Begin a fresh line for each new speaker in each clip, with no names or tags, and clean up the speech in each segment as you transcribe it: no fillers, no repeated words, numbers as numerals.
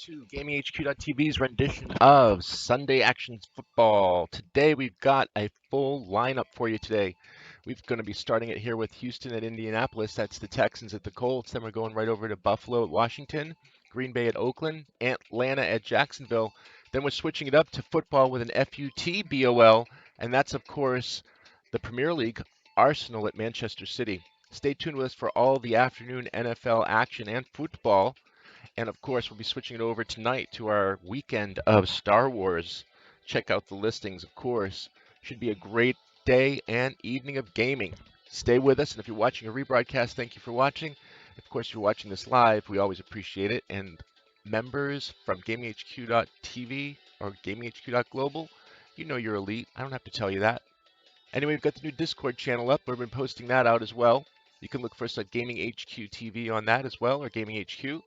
to GamingHQ.TV's rendition of Sunday Action Football. Today we've got a full lineup for you today. We're going to be starting it here with Houston at Indianapolis. That's the Texans at the Colts. Then we're going right over to Buffalo at Washington, Green Bay at Oakland, Atlanta at Jacksonville. Then we're switching it up to football with an FUTBOL, and that's, of course, the Premier League, Arsenal at Manchester City. Stay tuned with us for all the afternoon NFL action and football. And of course, we'll be switching it over tonight to our weekend of Star Wars. Check out the listings, of course. Should be a great day and evening of gaming. Stay with us, and if you're watching a rebroadcast, thank you for watching. Of course, if you're watching this live, we always appreciate it. And members from GamingHQ.TV or GamingHQ.Global, you know you're elite. I don't have to tell you that. Anyway, we've got the new Discord channel up. We've been posting that out as well. You can look for us at GamingHQTV on that as well, or GamingHQ.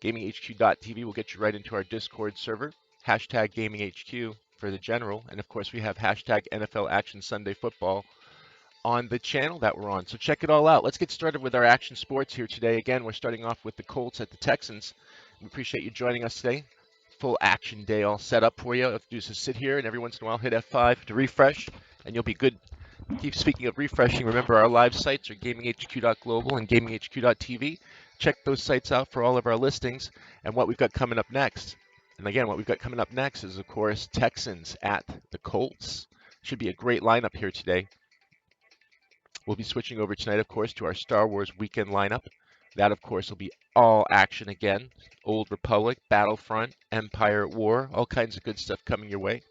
GamingHQ.TV will get you right into our Discord server. Hashtag GamingHQ for the general. And of course, we have hashtag NFL Action Sunday Football on the channel that we're on. So check it all out. Let's get started with our action sports here today. Again, we're starting off with the Colts at the Texans. We appreciate you joining us today. Full action day all set up for you. All you have to do is just sit here and every once in a while hit F5 to refresh, and you'll be good. Keep speaking of refreshing. Remember, our live sites are GamingHQ.Global and GamingHQ.TV. Check those sites out for all of our listings and what we've got coming up next. And again, what we've got coming up next is, of course, Texans at the Colts. Should be a great lineup here today. We'll be switching over tonight, of course, to our Star Wars weekend lineup. That, of course, will be all action again. Old Republic, Battlefront, Empire at War, all kinds of good stuff coming your way.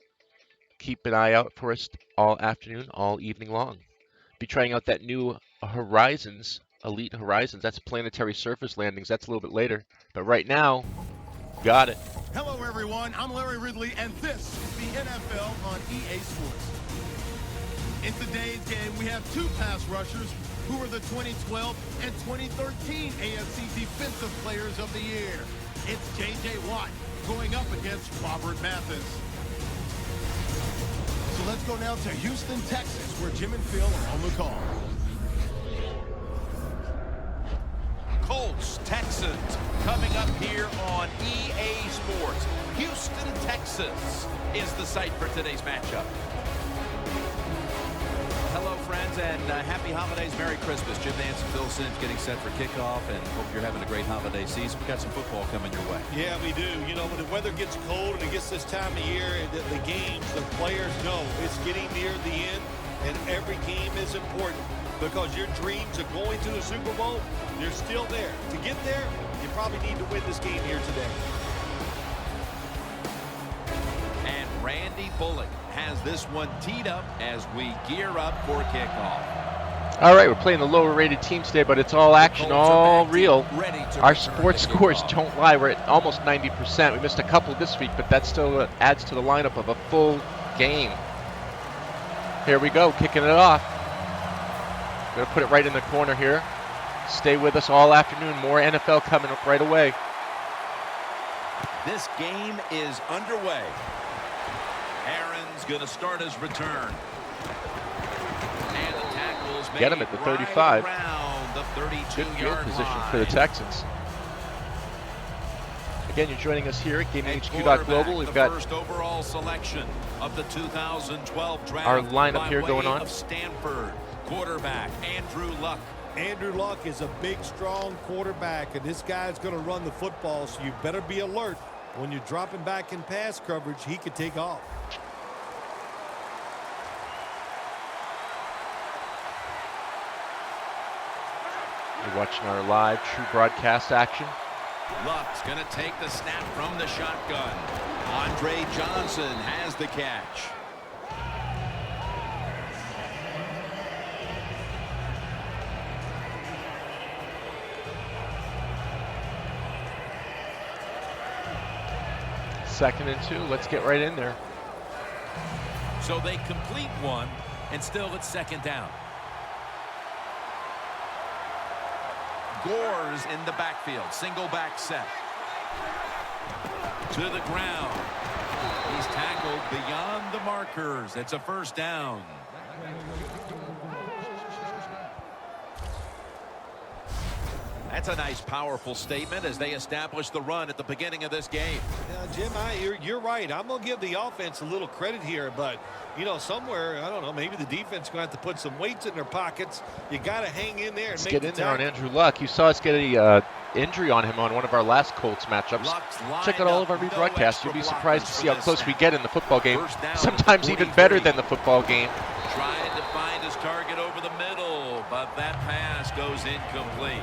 Keep an eye out for us all afternoon, all evening long. Be trying out that new Horizons, Elite Horizons. That's planetary surface landings. That's a little bit later. But right now, got it.
Hello, everyone. I'm Larry Ridley, and this is the NFL on EA Sports. In today's game, we have two pass rushers who were the 2012 and 2013 AFC Defensive Players of the Year. It's J.J. Watt going up against Robert Mathis. So let's go now to Houston, Texas, where Jim and Phil are on the call.
Colts, Texans, coming up here on EA Sports. Houston, Texas is the site for today's matchup. Hello, friends, and happy holidays. Merry Christmas. Jim Nance and Phil Sims getting set for kickoff, and hope you're having a great holiday season. We've got some football coming your way.
Yeah, we do. You know, when the weather gets cold and it gets this time of year, the games, the players know it's getting near the end, and every game is important because your dreams of going to the Super Bowl, they're still there. To get there, you probably need to win this game here today.
And Randy Bullock has this one teed up as we gear up for kickoff.
All right, we're playing the lower rated team today, but it's all action, all real. Our sports scores don't lie. We're at almost 90%. We missed a couple this week, but that still adds to the lineup of a full game. Here we go, kicking it off. We're going to put it right in the corner here. Stay with us all afternoon. More NFL coming up right away.
This game is underway. Aaron's going to start his return. And the tackles
get him at the 35.
Right the 32
good field position for the Texans. Again, you're joining us here at GamingHQ.Global. We've got
first overall selection of the 2012 draft.
Our lineup here going on.
Of Stanford quarterback Andrew Luck.
Andrew Luck is a big, strong quarterback, and this guy's going to run the football, so you better be alert. When you're dropping back in pass coverage, he could take off.
You're watching our live true broadcast action.
Luck's going to take the snap from the shotgun. Andre Johnson has the catch.
Second and 2. Let's get right in there.
So they complete one, and still it's second down. Gore's in the backfield. Single back set. To the ground. He's tackled beyond the markers. It's a first down. That's a nice, powerful statement as they establish the run at the beginning of this game.
Yeah, Jim, you're right. I'm going to give the offense a little credit here, but, you know, somewhere, I don't know, maybe the defense is going to have to put some weights in their pockets. You got to hang in there.
Let's get in there on Andrew Luck. You saw us get a injury on him on one of our last Colts matchups. Check out all of our rebroadcasts. You'll be surprised to see how close we get in the football game. Sometimes even better than the football game.
Trying to find his target over the middle, but that pass goes incomplete.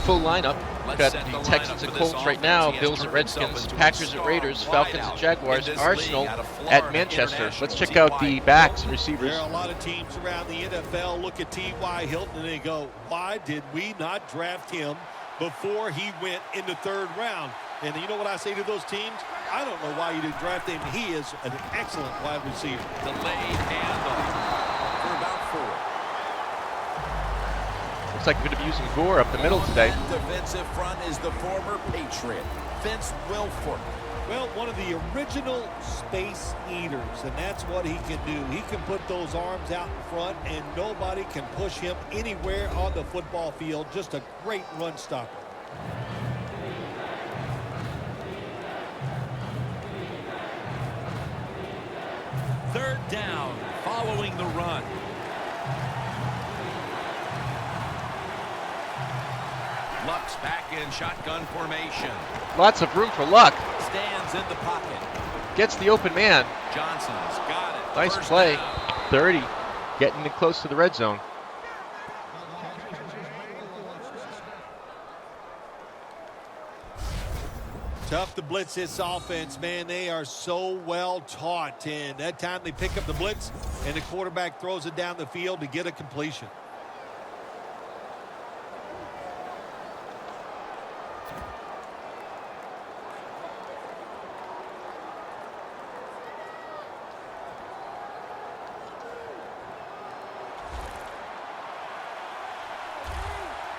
Full lineup. We've got the Texans and Colts right now, Bills and Redskins, Packers and Raiders, Falcons and Jaguars, Arsenal at Manchester. Let's check out the backs and receivers.
There are a lot of teams around the NFL look at T.Y. Hilton and they go, why did we not draft him before he went in the third round? And you know what I say to those teams? I don't know why you didn't draft him. He is an excellent wide receiver.
Delayed handoff for about 4.
Looks like we're going to be using Gore up the middle today.
Defensive front is the former Patriot, Vince Wilfork.
Well, one of the original space eaters, and that's what he can do. He can put those arms out in front, and nobody can push him anywhere on the football field. Just a great run stopper.
Third down, following the run. Luck's back in shotgun formation.
Lots of room for Luck.
Stands in the pocket.
Gets the open man.
Johnson's got it.
Nice
First
play.
down.
30. Getting it close to the red zone.
Tough to blitz this offense, man. They are so well taught. And that time they pick up the blitz, and the quarterback throws it down the field to get a completion.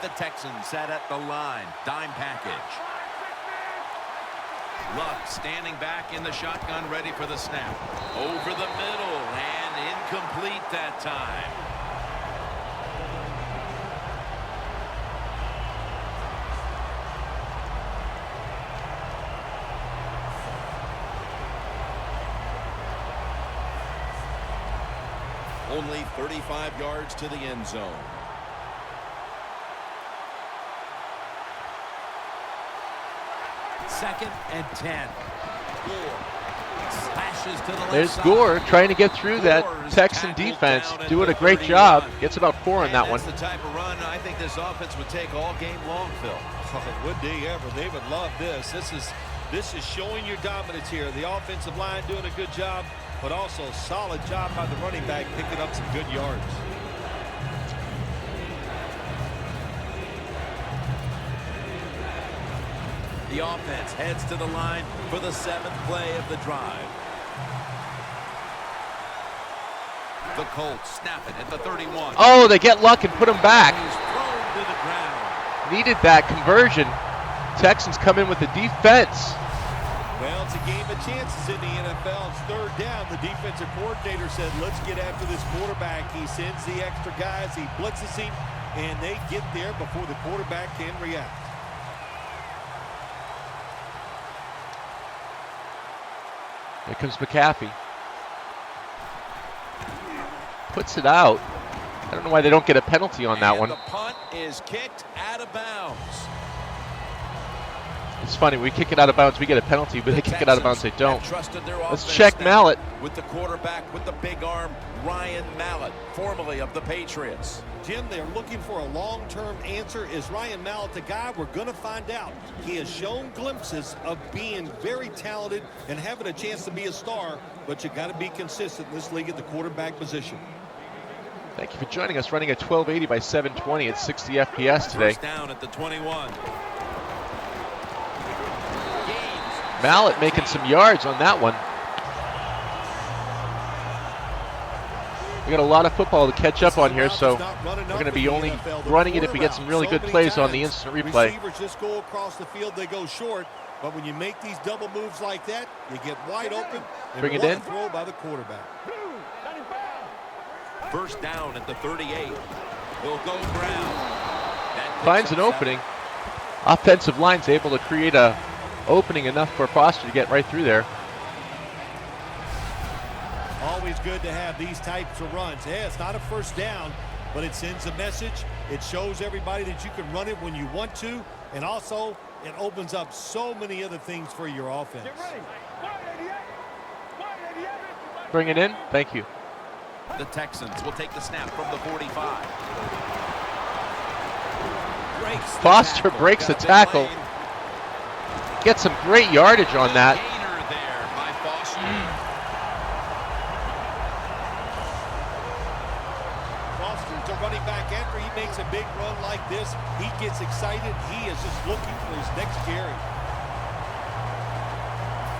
The Texans set at the line. Dime package. Luck standing back in the shotgun, ready for the snap. Over the middle and incomplete that time. Only 35 yards to the end zone. Second and 10. Slashes to the left
There's
side.
Gore trying to get through that Texan defense. Doing a great job. Gets about 4 on that one.
That's the type of run I think this offense would take all game long, Phil.
Oh, would they ever? They would love this. This is showing your dominance here. The offensive line doing a good job, but also solid job by the running back picking up some good yards.
The offense heads to the line for the 7th play of the drive. The Colts snap it at the 31.
Oh, they get Luck and put him back.
He's thrown to the ground.
Needed that conversion. Texans come in with the defense.
Well, it's a game of chances in the NFL. It's third down. The defensive coordinator said, let's get after this quarterback. He sends the extra guys. He blitzes him, and they get there before the quarterback can react.
Here comes McAfee. Puts it out. I don't know why they don't get a penalty on that
And
one.
the punt is kicked out of bounds.
It's funny, we kick it out of bounds, we get a penalty, but they kick it out of bounds, they don't. Let's
Let's
check Mallett.
With the quarterback with the big arm, Ryan Mallett, formerly of the Patriots.
Jim, they're looking for a long-term answer. Is Ryan Mallett the guy? We're going to find out. He has shown glimpses of being very talented and having a chance to be a star, but you got to be consistent in this league at the quarterback position.
Thank you for joining us, running at 1280 by 720 at 60 FPS today.
First down at the 21.
Mallett making some yards on that one. We got a lot of football to catch up on here, so we're going to be only running it if we get some really good plays on the instant replay.
Receivers just go across the field, they go short, but when you make these double moves like that, you get wide open and
Bring it in.
throw by the quarterback.
First down at the 38. He'll go ground.
Finds an opening. Offensive line's able to create a opening enough for Foster to get right through there.
Always good to have these types of runs. Yeah, it's not a first down, but it sends a message. It shows everybody that you can run it when you want to, and also it opens up so many other things for your offense.
Bring it in. Thank you.
The Texans will take the snap from the 45.
Foster breaks the tackle. Gets some great yardage on that.
Foster's a running back. After he makes a big run like this, he gets excited. He is just looking for his next carry.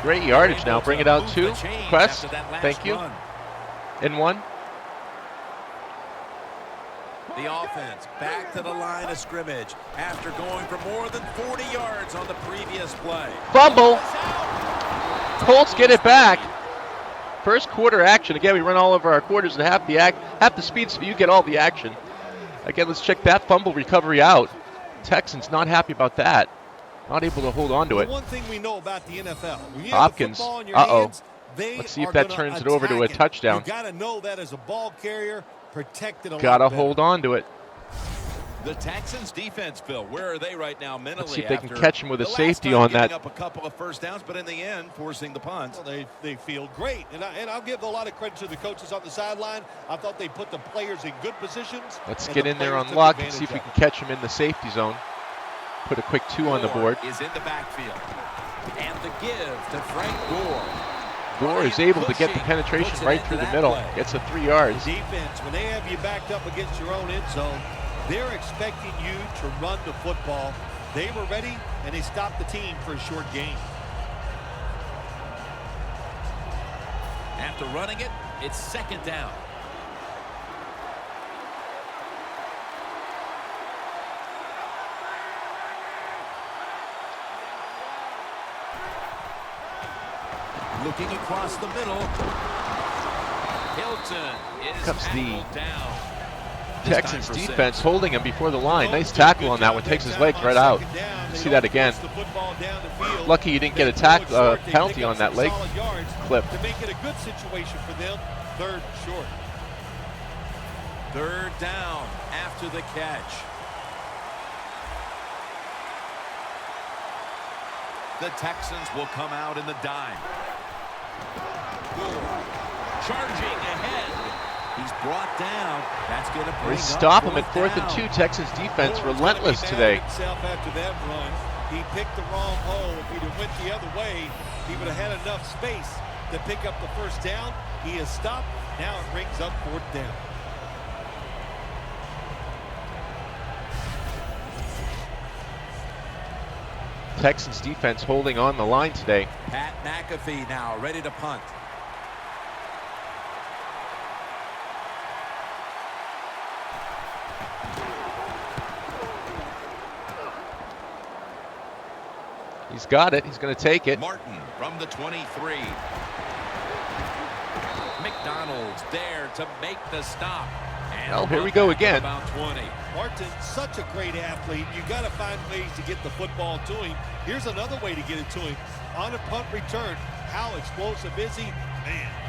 Great yardage now. Bring it out to Quest. Thank you. In one.
The offense back to the line of scrimmage after going for more than 40 yards on the previous play.
Fumble. Colts get it back. First quarter action. Again, we run all over our quarters and half the speed, so you get all the action. Again, let's check that fumble recovery out. Texans not happy about that. Not able to hold on to it.
One thing we know about the NFL.
Hopkins. Let's see if that turns it over to a touchdown.
You got to know that as a ball carrier. Protected a
Gotta
lot better.
hold on to it.
The Texans defense, Phil, where are they right now mentally?
Let's see if they can catch him with a safety on that.
Up a couple of first downs, but in the end, forcing the punt.
Well, they feel great, and I'll give a lot of credit to the coaches on the sideline. I thought they put the players in good positions.
Let's get in there on luck and see if we can catch him in the safety zone. Put a quick 2 on the board.
Is in the backfield, and the give to Frank Gore.
Gore is able to get the penetration right through the middle. Gets a 3 yards.
The defense, when they have you backed up against your own end zone, they're expecting you to run the football. They were ready, and they stopped the team for a short gain.
After running it, it's second down. Looking across the middle. Hilton is tackled down.
Texans defense holding him before the line. Nice tackle on that one. Takes his legs right out. See that again. Lucky you didn't get a penalty on that leg clip.
To make it a good situation for them. Third short.
Third down after the catch. The Texans will come out in the dime. Charging ahead. He's brought down. That's going to bring
We stop him at 4th and 2. Texans defense relentless today.
After that run, he picked the wrong hole. If he'd have went the other way, he would have had enough space to pick up the first down. He is stopped. Now it brings up 4th down.
Texans defense holding on the line today.
Pat McAfee now ready to punt.
He's got it. He's going to take it.
Martin from the 23. McDonald's there to make the stop. And
oh, here we go again.
About 20.
Martin's such a great athlete. You got to find ways to get the football to him. Here's another way to get it to him. On a punt return, how explosive is he?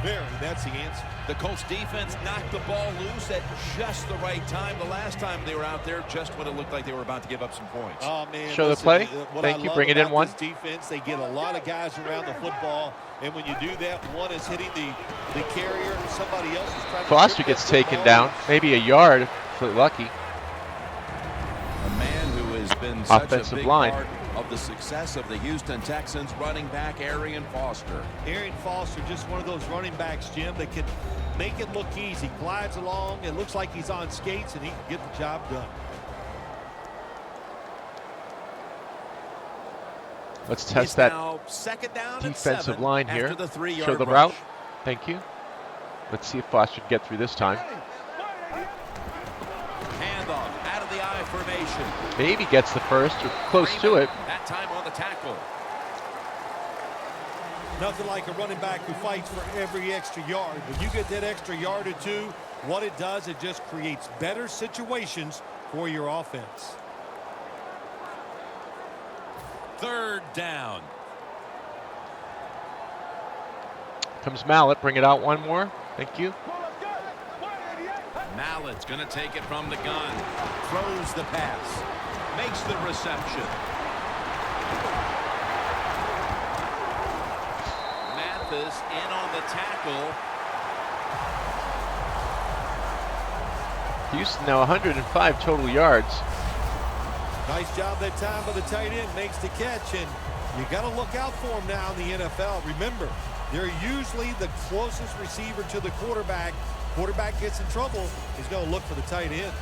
Man, that's the answer.
The Colts defense knocked the ball loose at just the right time. The last time they were out there, just when it looked like they were about to give up some points.
Oh, man.
Show the play. Thank you. Bring it in one.
Defense, they get a lot of guys around the football, and when you do that, one is hitting the carrier, and somebody else is trying to.
Foster gets taken down. Maybe a yard if we're lucky.
A man who has been such a big part of the success of the Houston Texans, running back Arian Foster.
Arian Foster, just one of those running backs, Jim, that can make it look easy. Glides along. It looks like he's on skates, and he can get the job done.
Let's test that
second down
defensive line here. Show the
rush.
route. Thank you. Let's see if Foster can get through this time.
Handoff out of the I formation.
Maybe gets the first or close to it.
That time on the tackle.
Nothing like a running back who fights for every extra yard. When you get that extra yard or two, what it does, it just creates better situations for your offense.
3rd down.
Comes Mallet, bring it out one more. Thank you.
Mallett's going to take it from the gun. Throws the pass. Makes the reception. Mathis in on the tackle.
Houston now 105 total yards.
Nice job that time by the tight end. Makes the catch, and you got to look out for him now in the NFL. Remember, they're usually the closest receiver to the quarterback. Quarterback gets in trouble, he's going to look for the tight end.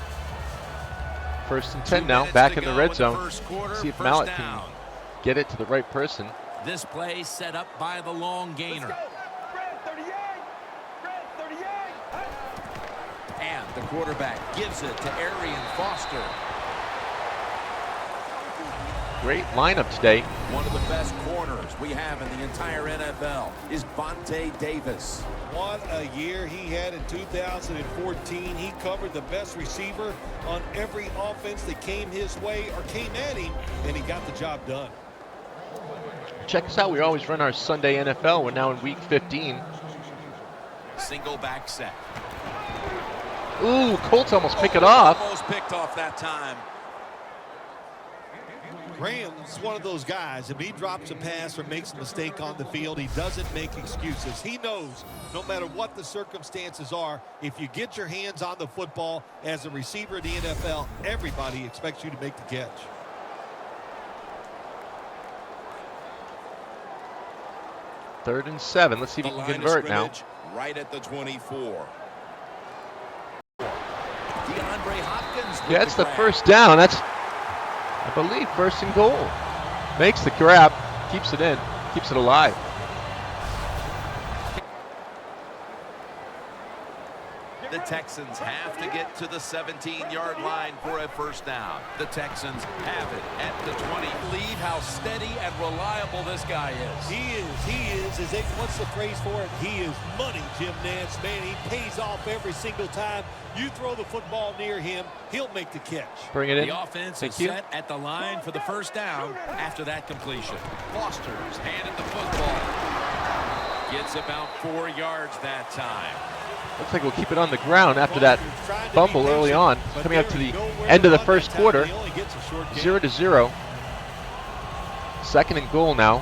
1st and 10 now, back in the red zone. See if Mallet can get it to the right person.
This play set up by the long gainer. And the quarterback gives it to Arian Foster.
Great lineup today.
One of the best corners we have in the entire NFL is Vontae Davis.
What a year he had in 2014. He covered the best receiver on every offense that came his way or came at him, and he got the job done.
Check us out. We always run our Sunday NFL. We're now in week 15.
Single back set.
Ooh, Colts almost pick it off.
Almost picked off that time.
Graham's one of those guys. If he drops a pass or makes a mistake on the field, he doesn't make excuses. He knows no matter what the circumstances are, if you get your hands on the football as a receiver in the NFL, everybody expects you to make the catch.
Third and 7. Let's see if he can convert now.
Right at the 24. DeAndre Hopkins.
Yeah, it's the first down. That's, I believe, 1st and goal. Makes the grab, keeps it in, keeps it alive.
The Texans have to get to the 17-yard line for a 1st down. The Texans have it at the 20. Believe how steady and reliable this guy is.
He is, as Abe wants the phrase for it, he is money, Jim Nance. Man, he pays off every single time. You throw the football near him, he'll make the catch.
Bring it in.
The offense is set at the line for the 1st down after that completion. Foster's handed the football. Gets about 4 yards that time.
Looks like we'll keep it on the ground after that fumble early on. Coming up to the end of the 1st quarter. 0-0. 2nd and goal now.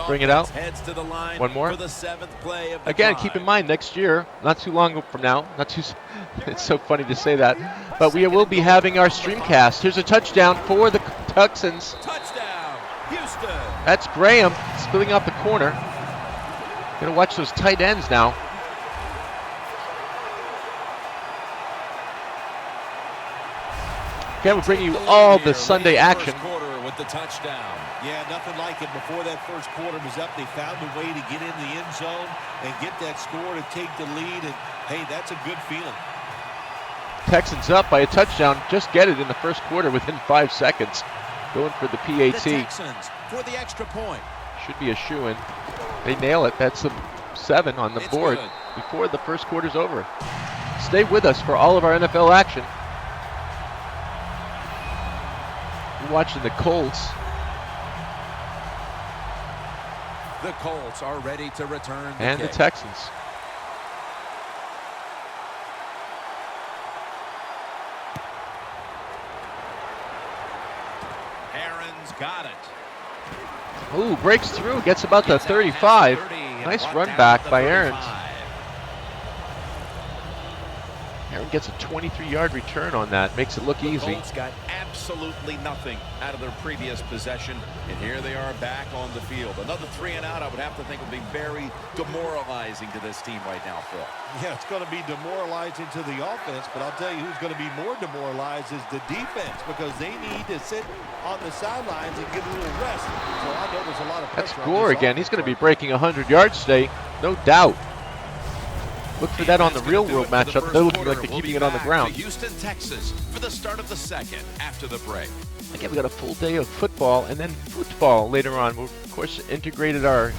Bring it out.
Heads to the line
one more.
For the 7th play of the
Again,
drive.
keep in mind next year, not too long from now, it's so funny to say that, but we will be having our streamcast. Here's a touchdown for the Texans.
Touchdown, Houston.
That's Graham splitting out the corner. Gonna watch those tight ends now. Again, we'll bring you all the Sunday action.
Quarter with the touchdown.
Yeah, nothing like it. Before that 1st quarter was up, they found a way to get in the end zone and get that score to take the lead. And hey, that's a good feeling.
Texans up by a touchdown. Just get it in the 1st quarter within 5 seconds. Going for the PAT.
The Texans for the extra point.
Should be a shoo-in. They nail it. That's a 7 on the board
good.
before the 1st quarter's over. Stay with us for all of our NFL action. You're watching the Colts.
The Colts are ready to return the
and
kick.
the Texans.
Aaron's got it.
Ooh, breaks through, gets about the 35. Nice run back by Aaron. Aaron gets a 23-yard return on that. Makes it look easy.
The Colts got absolutely nothing out of their previous possession, and here they are back on the field. Another 3 and out, I would have to think, would be very demoralizing to this team right now, Phil.
Yeah, it's going to be demoralizing to the offense, but I'll tell you who's going to be more demoralized is the defense, because they need to sit on the sidelines and get a little rest. So I know there's a lot of pressure.
That's Gore again. He's going to be breaking 100 yards today, no doubt. Look for that on the real-world matchup. They'll look like they're keeping it on the ground.
Houston Texans for the start of the 2nd after the break.
Again, we got a full day of football and then football later on. We, of course, integrated our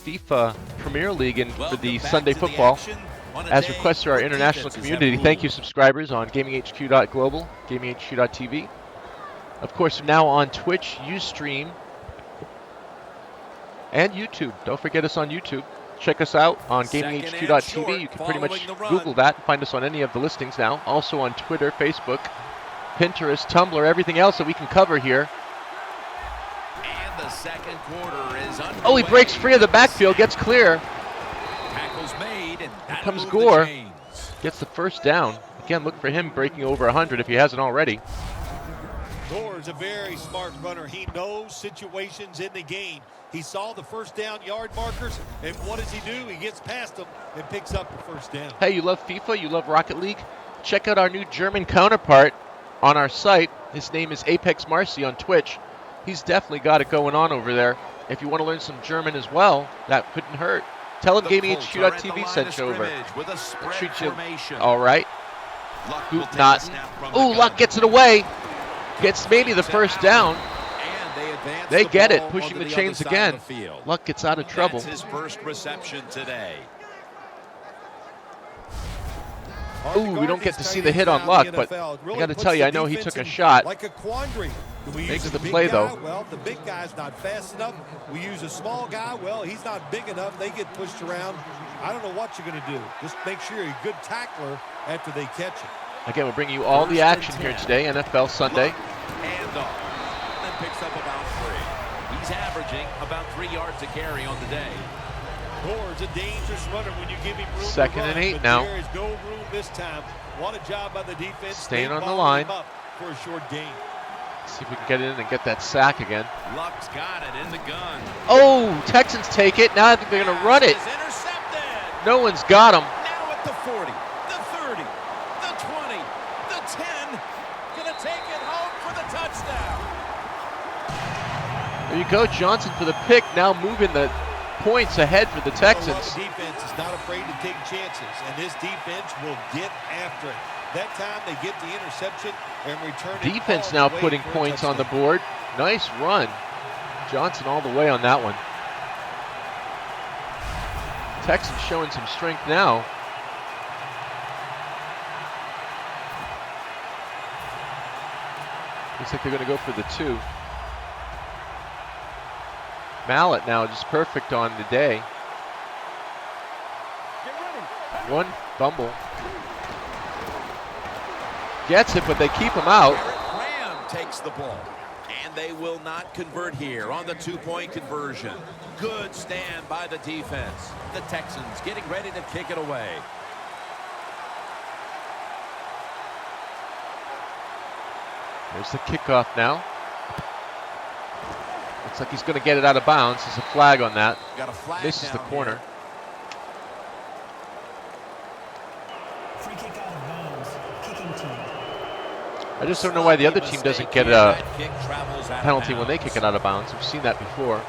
FIFA Premier League in for the Sunday football. as requested to our international community. Thank you, subscribers on GamingHQ.global, GamingHQ.tv. Of course, now on Twitch, Ustream, and YouTube. Don't forget us on YouTube. Check us out on GamingHQ.tv. You can pretty much Google that and find us on any of the listings now. Also on Twitter, Facebook, Pinterest, Tumblr, everything else that we can cover here.
And the second quarter is underway.
Oh, he breaks free of the backfield, gets clear.
Tackles made, and
Here comes Gore. Gets the first down. Again, look for him breaking over 100 if he hasn't already.
Gore's a very smart runner. He knows situations in the game. He saw the first down yard markers, and what does he do? He gets past them and picks up the first down.
Hey, you love FIFA? You love Rocket League? Check out our new German counterpart on our site. His name is Apex Marcy on Twitch. He's definitely got it going on over there. If you want to learn some German as well, that couldn't hurt. Tell him GamingHQ.tv sent you over. I'll treat you all right. Guten Nacht. Ooh, Luck gets it away. Gets maybe the first down. They get it, pushing the chains again. Luck gets out of trouble.
That's his first reception today.
Ooh, we don't get to see the hit on Luck, but I got to tell you, I know he took a shot.
Like a quandary.
Makes the play, though.
Well, the big guy's not fast enough. We use a small guy. Well, he's not big enough. They get pushed around. I don't know what you're going to do. Just make sure you're a good tackler after they catch it.
Again, we're bringing you all the action here today, NFL Sunday.
Hand off. And picks up about 3. He's averaging about 3 yards a carry on the day.
Gore's a dangerous runner when you give him room.
Second and 8 now.
There is no room this time. What a job by the defense.
Staying on the line.
For a short gain.
See if we can get in and get that sack again.
Luck's got it in the gun.
Oh, Texans take it. Now I think they're going to run it. No one's got him.
Now at the 40, the 30, the 20, the 10. Going to take it home for the touchdown.
There you go, Johnson for the pick. Now moving the points ahead for the Texans.
The defense is not afraid to take chances, and this defense will get after it. That time they get the interception and return it.
Defense now putting points on the board. Nice run. Johnson all the way on that one. Texans showing some strength now. Looks like they're going to go for the 2. Mallet now just perfect on the day. One fumble. Gets it, but they keep him out.
Graham takes the ball, and they will not convert here on the 2-point conversion. Good stand by the defense. The Texans getting ready to kick it away.
There's the kickoff now. Looks like he's going to get it out of bounds. There's a flag on that.
Got a flag.
Misses the corner.
Here.
Free kick out of bounds. Kicking team.
I just don't know why the other team doesn't get a penalty when they kick it out of bounds. We've seen that before.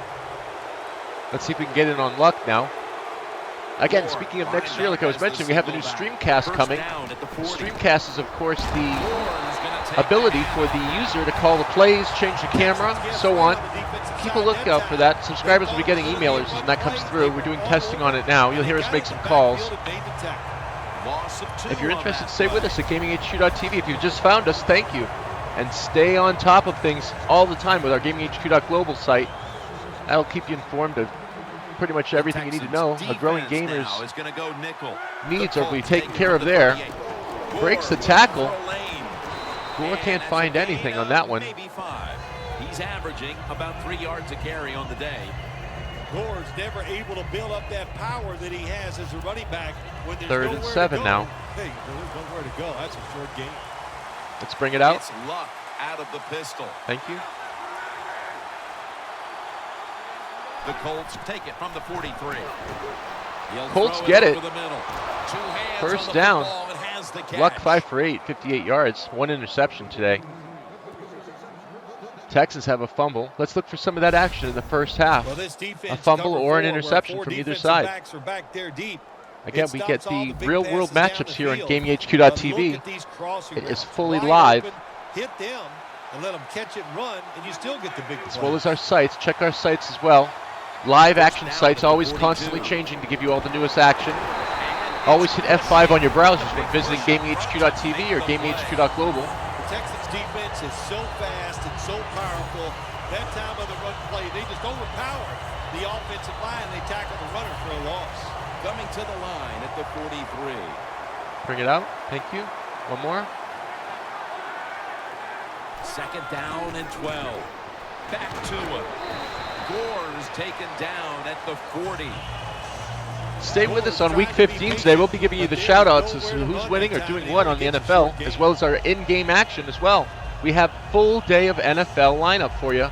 Let's see if we can get in on Luck now. Again, speaking of next year, like I was mentioning, we have the new Streamcast coming. The Streamcast is, of course, the ability for the user to call the plays, change the camera, so on. Keep a lookout for that. Subscribers will be getting emailers when that comes through. We're doing testing on it now. You'll hear us make some calls. If you're interested, stay with us at GamingHQ.tv. If you've just found us, thank you. And stay on top of things all the time with our GamingHQ.global site. That'll keep you informed of pretty much everything you need to know. A growing gamer's needs are being taken care of there. Breaks the tackle. Gore can't find anything on that one.
He's averaging about 3 yards a carry on the day.
Gore's never able to build up that power that he has as a running back when there's
3rd and 7 now.
Hey, there's nowhere to go. That's a short game.
Let's bring it out.
It's Luck out of the pistol.
Thank you.
The Colts take it from the 43.
Colts get it.
First
down. Luck 5 for 8, 58 yards. 1 interception today. Texans have a fumble. Let's look for some of that action in the first half. A fumble or an interception from either side. Again, we get the real-world matchups here on GamingHQ.tv. It is fully live.
Hit them and let them catch it and run, and you still get the big play.
As well as our sites. Check our sites as well. Live action sites, always constantly changing to give you all the newest action. Always hit F5 on your browsers when visiting GamingHQ.tv or GamingHQ.global.
The Texans defense is so fast and so powerful. That time of the run play, they just overpower the offensive line. They tackle the runner for a loss.
Coming to the line at the 43.
Bring it out. Thank you. One more.
Second down and 12. Back to him. Gore is taken down at the 40.
Stay with us on Week 15 today. We'll be giving you the shout-outs as to who's winning or doing what on the NFL, as well as our in-game action as well. We have full day of NFL lineup for you.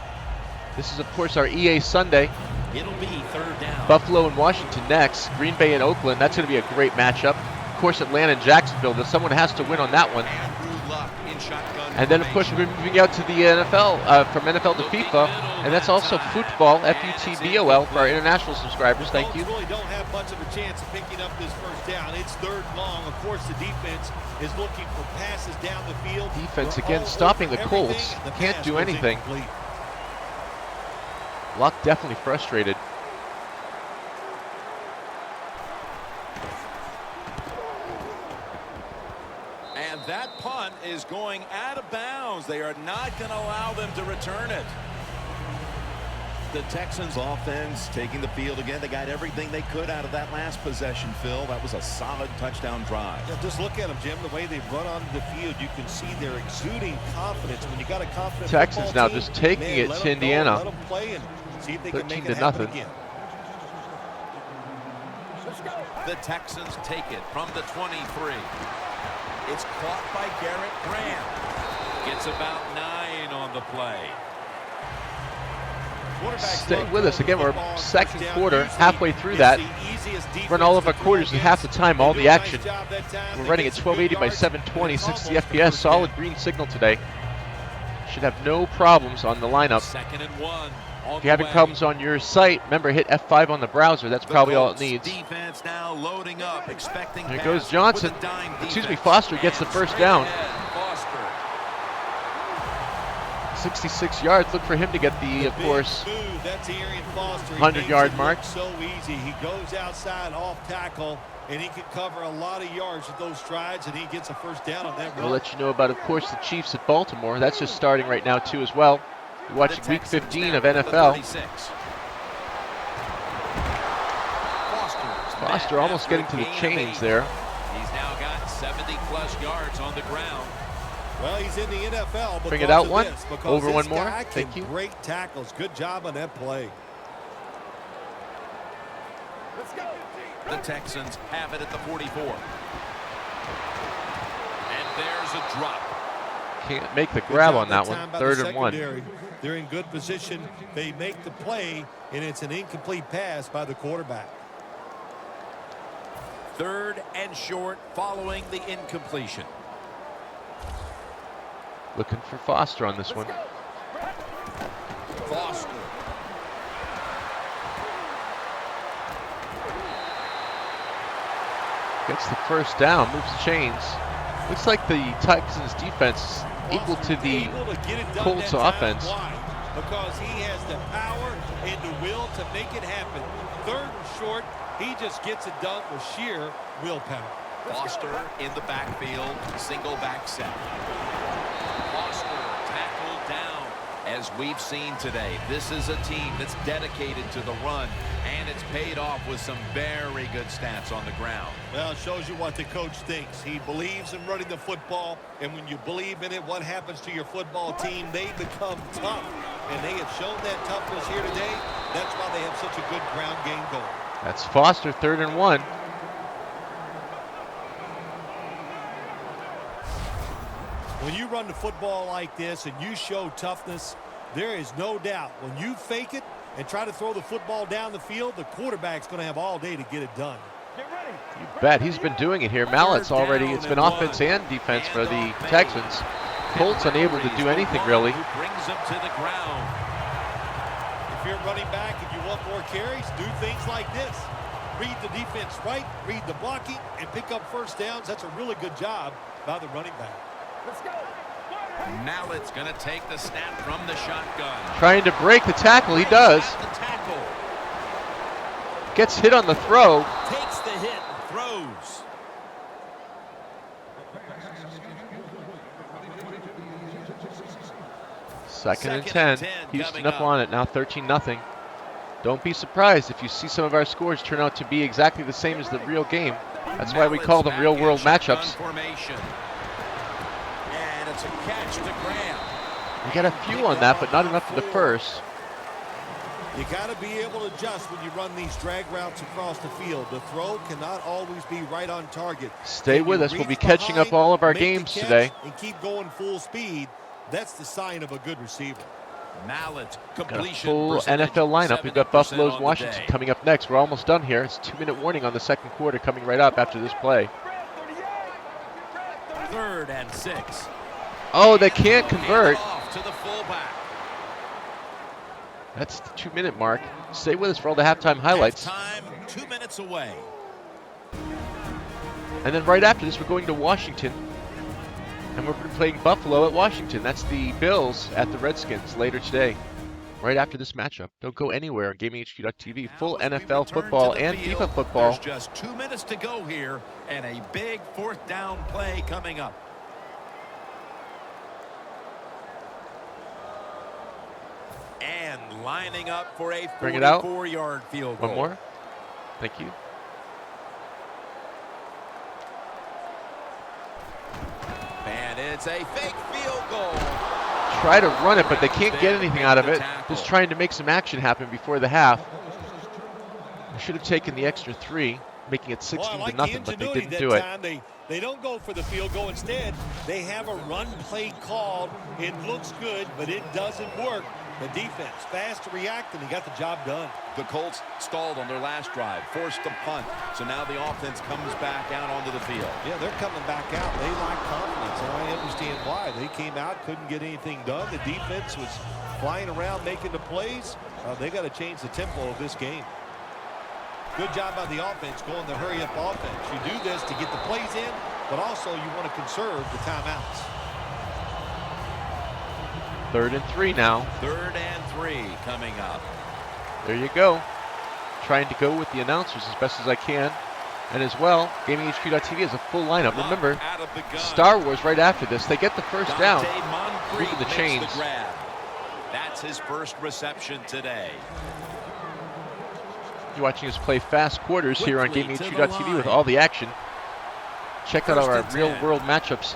This is, of course, our EA Sunday.
It'll be third down.
Buffalo and Washington next. Green Bay and Oakland. That's going to be a great matchup. Of course, Atlanta and Jacksonville. Someone has to win on that one. And then, of course, we're moving out to the NFL, from NFL to FIFA, and that's also football, F-U-T-B-O-L, for our international subscribers. Thank you.
Really don't have much of a chance of picking up this first down. It's third and long. Of course, the defense is looking for passes down the field.
Defense again stopping the Colts. Can't do anything. Luck definitely frustrated.
And that punt is going out of bounds. They are not going to allow them to return it.
The Texans offense taking the field again. They got everything they could out of that last possession, Phil. That was a solid touchdown drive.
Yeah, just look at them, Jim. The way they run onto the field, you can see they're exuding confidence. When you got a confident
Texans now
team,
just taking it to Indiana.
Let them play and see if they can make
13
it
to
happen
nothing.
again.
The Texans take it from the 23. It's caught by Garrett Graham. Gets about 9 on the play.
Stay with us. Again, we're second quarter, halfway through that. Run all of our quarters in half the time, all the action. We're running at 1280 by 720, 60 FPS. Solid green signal today. Should have no problems on the lineup.
Second and 1.
If you're having problems on your site, remember, hit F5 on the browser. That's probably all it needs.
Defense now loading up, expecting
Here goes Johnson. Excuse me, Foster gets the first down. 66 yards. Look for him to get the, of course, 100-yard mark.
So easy. He goes outside off tackle, and he can cover a lot of yards with those strides, and he gets a first down on that run.
We'll let you know about, of course, the Chiefs at Baltimore. That's just starting right now, too, as well. You're watching Week 15 of NFL. Foster almost getting to the chains there.
He's now got 70-plus yards on the ground.
Well, he's in the NFL.
Bring it out one. Over one more. Thank you.
Great tackles. Good job on that play.
Let's go. The Texans have it at the 44. And there's a drop.
Can't make the grab on that one. Third and 1.
They're in good position. They make the play, and it's an incomplete pass by the quarterback.
Third and short following the incompletion.
Looking for Foster on this one.
Foster.
Gets the first down, moves the chains. Looks like the Texans defense equal to the Colts offense.
Why? Because he has the power and the will to make it happen. Third and short, he just gets it done with sheer willpower.
Foster in the backfield, single back set. Foster tackled down. As we've seen today, this is a team that's dedicated to the run, and it's paid off with some very good stats on the ground.
Well, it shows you what the coach thinks. He believes in running the football, and when you believe in it, what happens to your football team? They become tough, and they have shown that toughness here today. That's why they have such a good ground game going.
That's Foster, third and 1.
When you run the football like this and you show toughness, there is no doubt when you fake it and try to throw the football down the field, the quarterback's going to have all day to get it done.
You bet. He's been doing it here. Mallett's already, it's been offense and defense for the Texans. Colts unable to do anything really.
Brings them to the ground.
If you're running back and you want more carries, do things like this. Read the defense right, read the blocking, and pick up first downs. That's a really good job by the running back.
Let's go. Mallett's going to take the snap from the shotgun.
Trying to break the tackle. He does.
The tackle.
Gets hit on the throw.
Takes the hit and throws.
Second and 10. Houston up on it now, 13-0. Don't be surprised if you see some of our scores turn out to be exactly the same as the real game. That's why we call them real-world matchups.
And it's a catch to Graham.
We got a few on that, but not enough for the first.
You got to be able to adjust when you run these drag routes across the field. The throw cannot always be right on target.
Stay with us. We'll be catching up all of our games today.
And keep going full speed. That's the sign of a good receiver.
Mallet
Got a
completion
full
percentage,
NFL lineup. We've got
70%
Buffalo's
on the
Washington
day.
coming up next. We're almost done here. It's a 2-minute warning on the second quarter coming right up after this play.
3rd and 6.
Oh, they can't convert.
Off to the fullback.
That's the 2-minute mark. Stay with us for all the halftime highlights.
Time 2 minutes away.
And then right after this, we're going to Washington. And we're playing Buffalo at Washington. That's the Bills at the Redskins later today. Right after this matchup. Don't go anywhere on GamingHQ.TV. Full NFL football and FIFA football.
There's just 2 minutes to go here, and a big 4th down play coming up. And lining up for a 44-yard field goal.
One more. Thank you.
And it's a fake field goal.
Try to run it, but they can't get anything out of it. Just trying to make some action happen before the half. They should have taken the extra 3, making it 16-0, but they didn't do it.
They don't go for the field goal. Instead, they have a run play called. It looks good, but it doesn't work. The defense fast to react, and he got the job done.
The Colts stalled on their last drive, forced a punt. So now the offense comes back out onto the field.
Yeah, they're coming back out. They lack confidence, and I understand why. They came out, couldn't get anything done. The defense was flying around making the plays. They got to change the tempo of this game. Good job by the offense going the hurry-up offense. You do this to get the plays in, but also you want to conserve the timeouts.
3rd and 3 now.
3rd and 3 coming up.
There you go. Trying to go with the announcers as best as I can. And as well, GamingHQ.TV has a full lineup. Remember, Star Wars right after this. They get the first down. Moving the chains.
That's his first reception today.
You're watching us play fast quarters here on GamingHQ.TV with all the action. Check out our real-world matchups.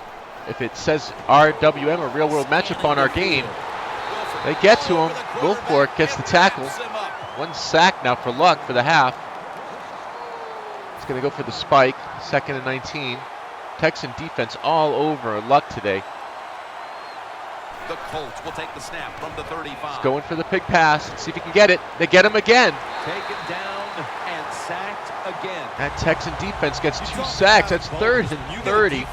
If it says RWM, a real-world matchup on our game, they get to him. Wilfork gets the tackle. 1 sack now for Luck for the half. He's going to go for the spike. 2nd and 19. Texan defense all over Luck today.
The Colts will take the snap from the 35.
He's going for the pick pass. Let's see if he can get it. They get him again.
Taken down and sacked again.
That Texan defense gets 2 sacks. That's 3rd and 30.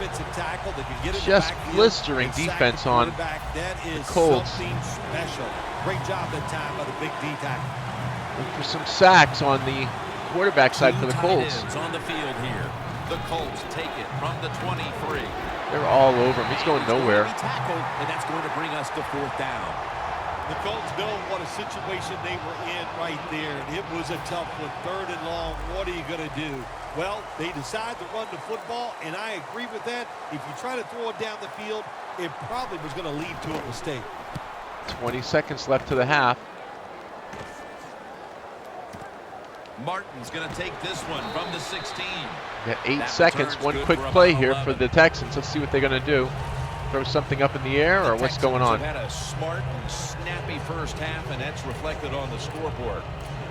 Just blistering defense on the Colts.
Great job that time by the big D tackle.
Look for some sacks on the quarterback side for the Colts.
On the field here. The Colts take it from the 23.
They're all over him. He's going nowhere.
Tackled, and that's going to bring us to 4th down.
The Colts know what a situation they were in right there, and it was a tough one. 3rd and long. What are you going to do? Well, they decide to run the football, and I agree with that. If you try to throw it down the field, it probably was going to lead to a mistake.
20 seconds left to the half.
Martin's going to take this one from the 16.
Got 8 seconds. One quick play here for the Texans. Let's see what they're going to do. Throw something up in the air, or what's going on?
Had a smart and snappy first half, and that's reflected on the scoreboard.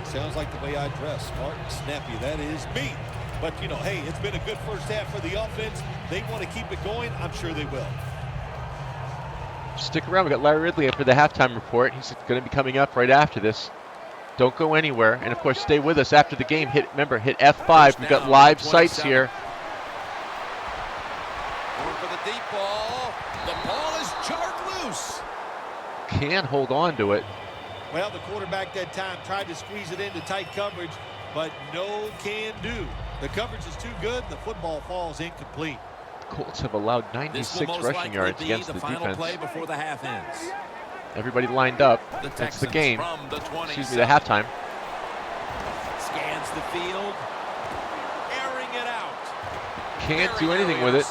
Sounds like the way I dress. Smart and snappy. That is me. But, you know, hey, it's been a good first half for the offense. They want to keep it going. I'm sure they will.
Stick around. We got Larry Ridley for the halftime report. He's going to be coming up right after this. Don't go anywhere. And, of course, stay with us after the game. Remember, hit F5. We've got live sites here.
Going for the deep ball. The ball is jarred loose.
Can't hold on to it.
Well, the quarterback that time tried to squeeze it into tight coverage, but no can do. The coverage is too good. The football falls incomplete.
The Colts have allowed 96 rushing yards against the defense.
Play before the half ends.
Everybody lined up. That's the game. Excuse me, the halftime.
Scans the field. Airing it out.
Can't do anything with it.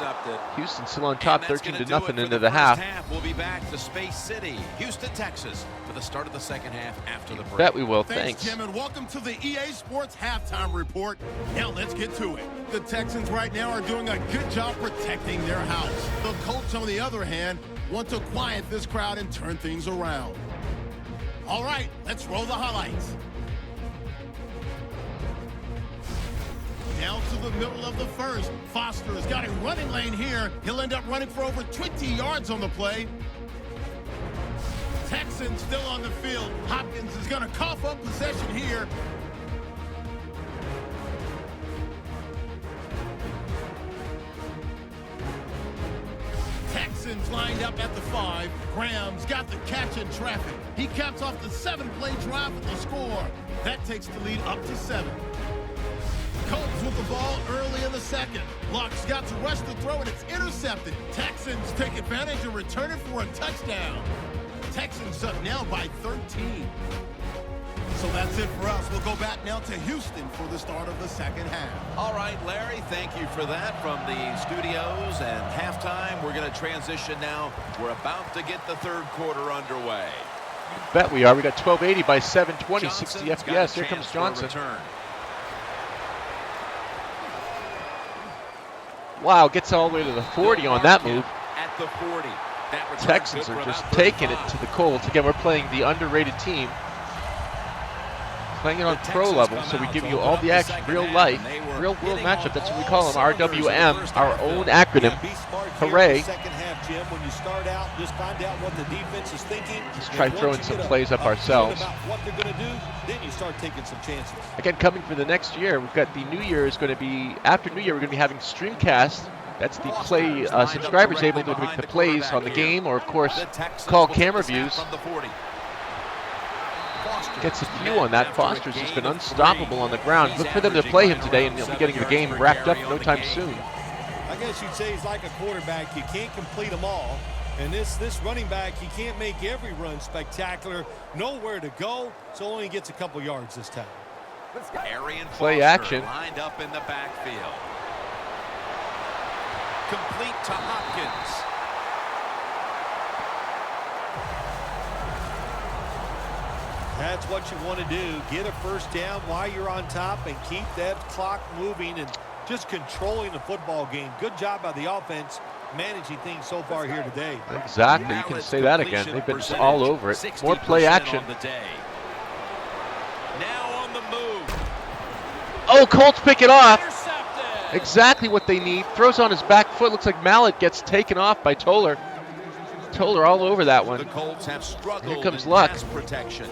Houston still on top, 13-0 into the half.
We'll be back to Space City, Houston, Texas, for the start of the second half after the break.
Bet we will.
Thanks,
Thanks.
Tim, and welcome to the EA Sports Halftime Report. Now let's get to it. The Texans right now are doing a good job protecting their house. The Colts, on the other hand, want to quiet this crowd and turn things around. All right, let's roll the highlights. Down to the middle of the first. Foster has got a running lane here. He'll end up running for over 20 yards on the play. Texans still on the field. Hopkins is going to cough up possession here. Texans lined up at the 5. Graham's got the catch in traffic. He caps off the 7-play drive with the score. That takes the lead up to 7. Colts with the ball early in the second. Luck's got to rush the throw, and it's intercepted. Texans take advantage and return it for a touchdown. Texans up now by 13. So that's it for us. We'll go back now to Houston for the start of the second half.
All right, Larry, thank you for that from the studios and halftime. We're going to transition now. We're about to get the third quarter underway.
Bet we are. We got 1280 by 720, 60 FPS. Here comes Johnson. Wow, gets all the way to the 40 on that move.
At the 40.
Texans are just taking it to the Colts. Again, we're playing the underrated team. Playing it on pro level, so we give you all the action, real life, real world matchup. That's what we call them, RWM, our own acronym. Hooray.
Second half, Jim, when you start out, just find out what the defense is thinking.
Just try throwing some plays up ourselves.
About what they're going to do, then you start taking some chances.
Again, coming for the next year, we've got the New Year is going to be, after New Year, we're going to be having Streamcast. That's the play, subscribers able to make the plays on the game, or of course, call camera views. Gets a few on that. Foster's just been unstoppable on the ground. Look for them to play him today, and he'll be getting the game wrapped up no time soon.
I guess you'd say he's like a quarterback. You can't complete them all. And this running back, he can't make every run spectacular. Nowhere to go, so only gets a couple yards this time.
Play action.
Lined up in the backfield. Complete to Hopkins.
That's what you want to do. Get a first down while you're on top and keep that clock moving and just controlling the football game. Good job by the offense managing things so far here today.
Exactly. You can say that again. They've been all over it. More play action.
Now on the move.
Oh, Colts pick it off. Exactly what they need. Throws on his back foot. Looks like Mallet gets taken off by Toller. Toller all over that one.
The Colts have struggled.
Here comes
in
Luck.
pass protection.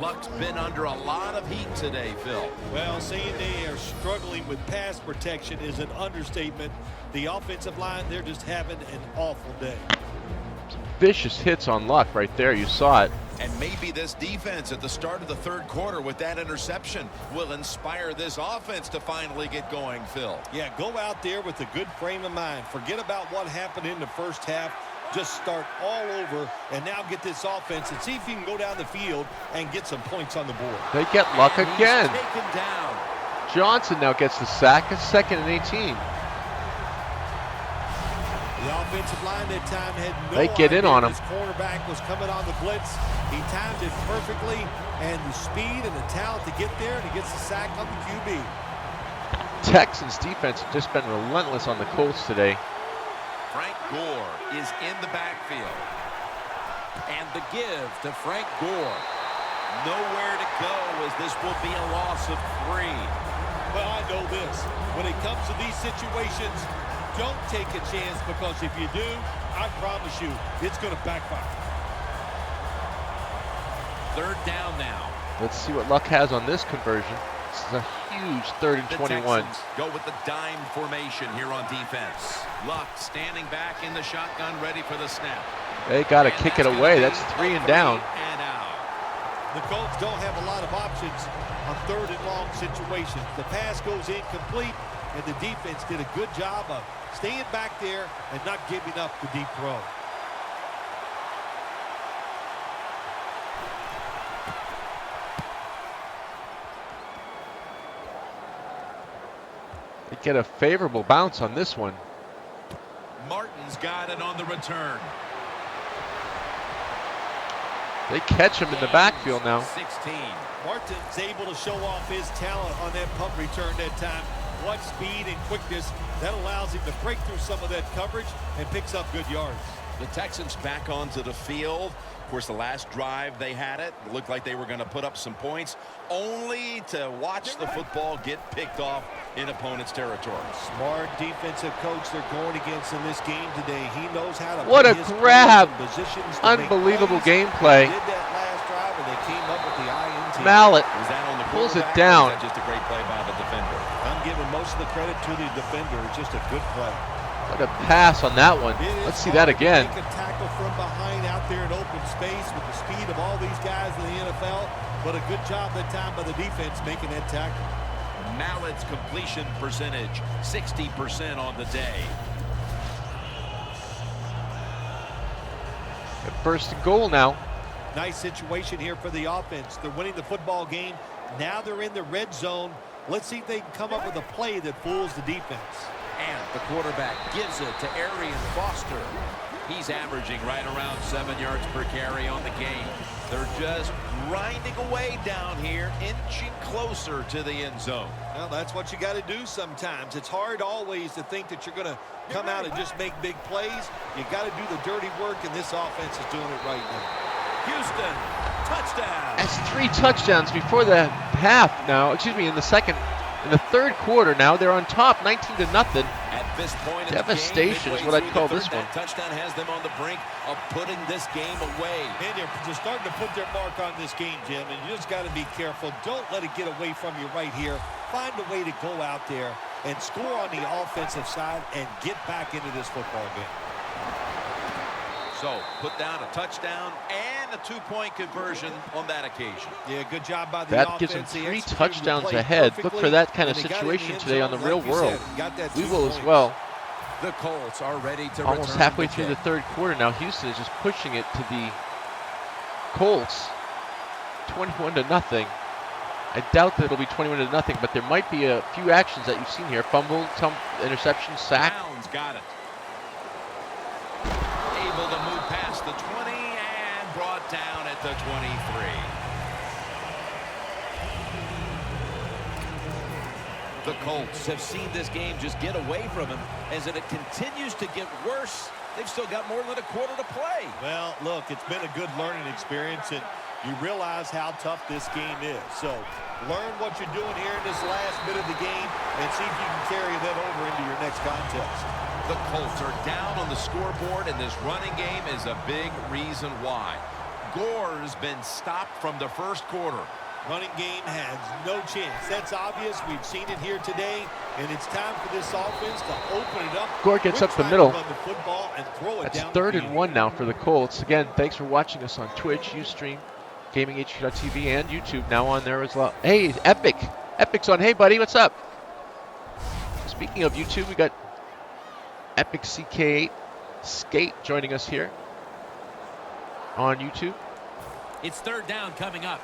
Luck's been under a lot of heat today, Phil.
Well, saying they are struggling with pass protection is an understatement. The offensive line, they're just having an awful day.
Some vicious hits on Luck right there. You saw it.
And maybe this defense at the start of the third quarter with that interception will inspire this offense to finally get going, Phil.
Yeah, go out there with a good frame of mind. Forget about what happened in the first half. Just start all over and now get this offense and see if you can go down the field and get some points on the board.
They get Luck
And
again.
he's taken down.
Johnson now gets the sack. It's 2nd and 18.
The offensive line that time had no
They get in
idea
on him.
this cornerback was coming on the blitz. He timed it perfectly, and the speed and the talent to get there, and he gets the sack on the QB.
Texans defense has just been relentless on the Colts today.
Frank Gore is in the backfield. And the give to Frank Gore. Nowhere to go as this will be a loss of 3.
Well, I know this. When it comes to these situations, don't take a chance, because if you do, I promise you, it's going to backfire. 3rd down now.
Let's see what Luck has on this conversion. This is a huge 3rd and 21.
Texans go with the dime formation here on defense. Luck standing back in the shotgun, ready for the snap.
They got to kick it away. That's 3 and down.
And out.
The Colts don't have a lot of options on 3rd and long situations. The pass goes incomplete, and the defense did a good job of staying back there and not giving up the deep throw.
They Could get a favorable bounce on this one.
Martin's got it on the return.
They catch him in the backfield now.
16.
Martin's able to show off his talent on that punt return that time. What speed and quickness that allows him to break through some of that coverage and picks up good yards.
The Texans back onto the field. Of course, the last drive they had it looked like they were going to put up some points, only to watch the football get picked off in opponent's territory.
Smart defensive coach they're going against in this game today. He knows how to
What a
put his
grab.
players in positions to
Unbelievable
make plays.
gameplay.
They did that last drive and they came up with the INT.
Mallet
Was that on the
pulls it
quarterback,
down.
or is that just a great play by the defender?
I'm giving most of the credit to the defender. It's just a good play.
What a pass on that one. Let's see that again.
Make a tackle from behind out there in open space with the speed of all these guys in the NFL. But a good job that time by the defense making that tackle.
Mallet's completion percentage, 60% on the day.
A first and goal now.
Nice situation here for the offense. They're winning the football game. Now they're in the red zone. Let's see if they can come up with a play that fools the defense.
And the quarterback gives it to Arian Foster. He's averaging right around 7 yards per carry on the game.
They're just grinding away down here, inching closer to the end zone.
Well, that's what you got to do sometimes. It's hard always to think that you're going to come out and just make big plays. You got to do the dirty work, and this offense is doing it right now.
Houston, touchdown.
That's 3 touchdowns before the half now. Excuse me, in the third quarter now. They're on top 19-0.
At this point in
Devastation
the game,
is what I'd call
through the
this
third,
one.
that touchdown has them on the brink of putting this game away.
And they're starting to put their mark on this game, Jim, and you just got to be careful. Don't let it get away from you right here. Find a way to go out there and score on the offensive side and get back into this football game.
So, put down a touchdown and a 2-point conversion on that occasion.
Yeah, good job by the
That
offense.
gives them
They
3
executed the
touchdowns
play
ahead. Look
perfectly,
for that kind of
and they got it in the
situation
end
today on the
zone,
real
like you
world.
said, got that
We
2
will as
points.
well.
The Colts are ready to
Almost
return
halfway
the
through the
kick.
third quarter now. Houston is just pushing it to the Colts. 21-0. I doubt that it'll be 21-0, but there might be a few actions that you've seen here. Fumble, interception, sack.
Browns got it. Able to move past the 20 and brought down at the 23. The Colts have seen this game just get away from him as it continues to get worse. They've still got more than a quarter to play.
Well, look, it's been a good learning experience, and you realize how tough this game is. So learn what you're doing here in this last bit of the game and see if you can carry that over into your next contest.
The Colts are down on the scoreboard, and this running game is a big reason why. Gore's been stopped from the first quarter.
Running game has no chance. That's obvious. We've seen it here today, and it's time for this offense to open it up.
Gore gets
We're
up the
trying
middle.
to run the football and throw it
That's
down
3rd
the
and
field.
1 now for the Colts. Again, thanks for watching us on Twitch, Ustream, GamingHQTV, and YouTube now on there as well. Hey, Epic. Epic's on. Hey, buddy, what's up? Speaking of YouTube, we got Epic CK8 Skate joining us here on YouTube.
It's 3rd down coming up.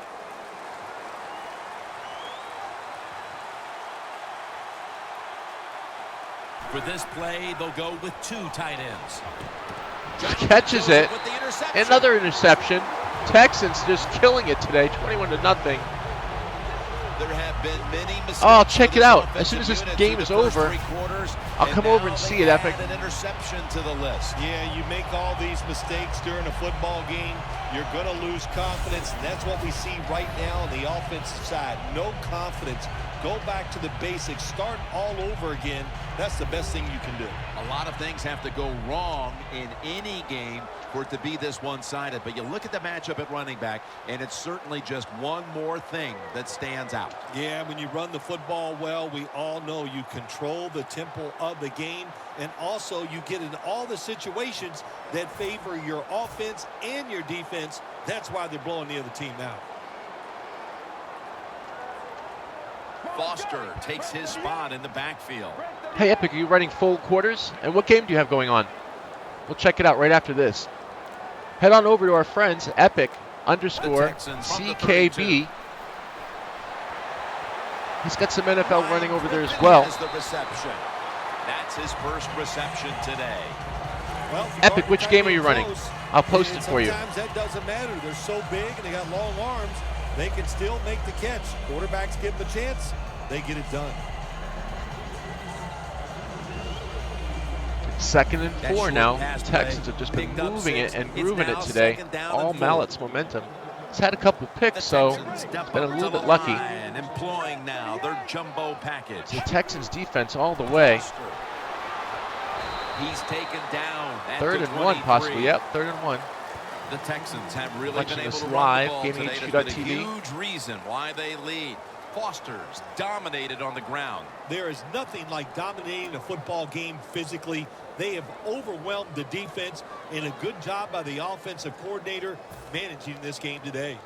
For this play, they'll go with 2 tight ends.
Catches it.
With the interception.
Another interception. Texans just killing it today, 21-0.
There have been many mistakes.
Oh, check
for
it
this
out.
offensive
As soon as this
unit
game
through
is
the first
over,
3 quarters,
I'll come over and
now
see
they
it, Epic.
add an interception to the list.
Yeah, you make all these mistakes during a football game, you're going to lose confidence, and that's what we see right now on the offensive side. No confidence. Go back to the basics. Start all over again. That's the best thing you can do.
A lot of things have to go wrong in any game for it to be this one-sided. But you look at the matchup at running back, and it's certainly just one more thing that stands out.
Yeah, when you run the football well, we all know you control the tempo of the game, and also you get in all the situations that favor your offense and your defense. That's why they're blowing the other team out.
Foster takes his spot in the backfield.
Hey, Epic, are you running full quarters? And what game do you have going on? We'll check it out right after this. Head on over to our friends, Epic_CKB. He's got some NFL running over there as well.
The reception. That's his first reception today.
Well,
Epic, which game are you running? I'll post it for you.
Sometimes that doesn't matter. They're so big and they got long arms, they can still make the catch. Quarterbacks give them a chance, they get it done.
2nd and 4 now. The Texans have just been moving it and grooving it today. All Mallett's momentum. He's had a couple picks, so he's been a little bit lucky.
Employing now their jumbo package.
The Texans defense all the way.
He's taken down.
3rd and 1 possibly. Yep, 3rd and 1.
The Texans have really
Watching
been able
this
to
live,
run the ball today.
GamingHQTV.
That's been a huge reason why they lead. Foster's dominated on the ground.
There is nothing like dominating a football game physically. They have overwhelmed the defense, and a good job by the offensive coordinator managing this game today.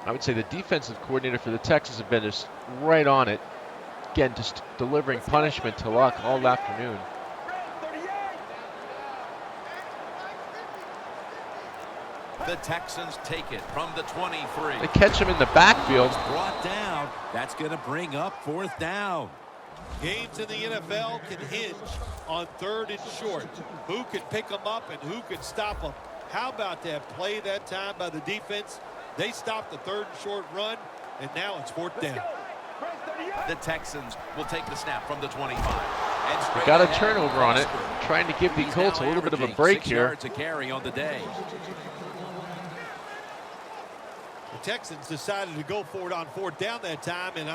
I would say the defensive coordinator for the Texans have been just right on it. Again, just delivering punishment to Luck all afternoon.
The Texans take it from the 23.
They catch him in the backfield.
Brought down. That's going to bring up 4th down.
Games in the NFL can hinge on 3rd and short. Who can pick them up and who can stop them? How about that play that time by the defense? They stopped the 3rd and short run, and now it's 4th down.
The Texans will take the snap from the 25.
They got a turnover on it, trying to give the Colts a little bit of a break here.
6 yards to carry on the day.
The Texans decided to go for it on 4th down that time, and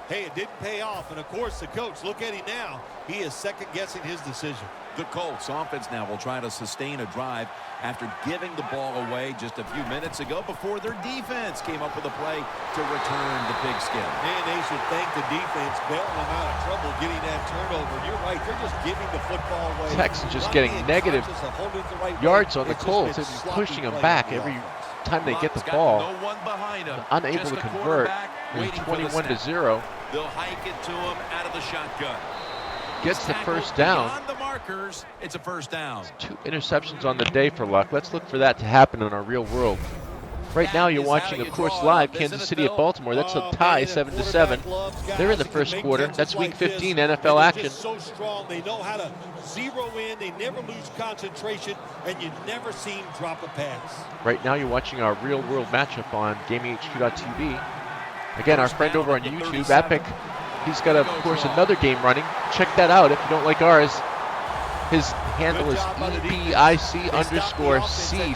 hey, it didn't pay off. And of course, the coach, look at him now. He is second-guessing his decision.
The Colts offense now will try to sustain a drive after giving the ball away just a few minutes ago before their defense came up with a play to return the pigskin.
And they should thank the defense bailing them out of trouble getting that turnover. You're right, they're just giving the football away.
Texans just getting negative yards on the Colts. They're pushing them back every time they get the ball.
No one behind him.
Unable to convert. 21-0.
They'll hike it to him out of the shotgun.
Gets the first down.
Beyond the markers, it's a first down.
2 interceptions on the day for Luck. Let's look for that to happen in our real world. Right now you're watching, of course, live Kansas City at Baltimore. That's a tie, 7-7. They're in the first quarter. That's Week 15 NFL action.
So strong, they know how to zero in. They never lose concentration, and you never see them drop a pass.
Right now you're watching our real world matchup on GamingHQ.TV. Again, our friend over on YouTube, Epic, he's got, of course, another game running. Check that out if you don't like ours. His handle is EBIC_C,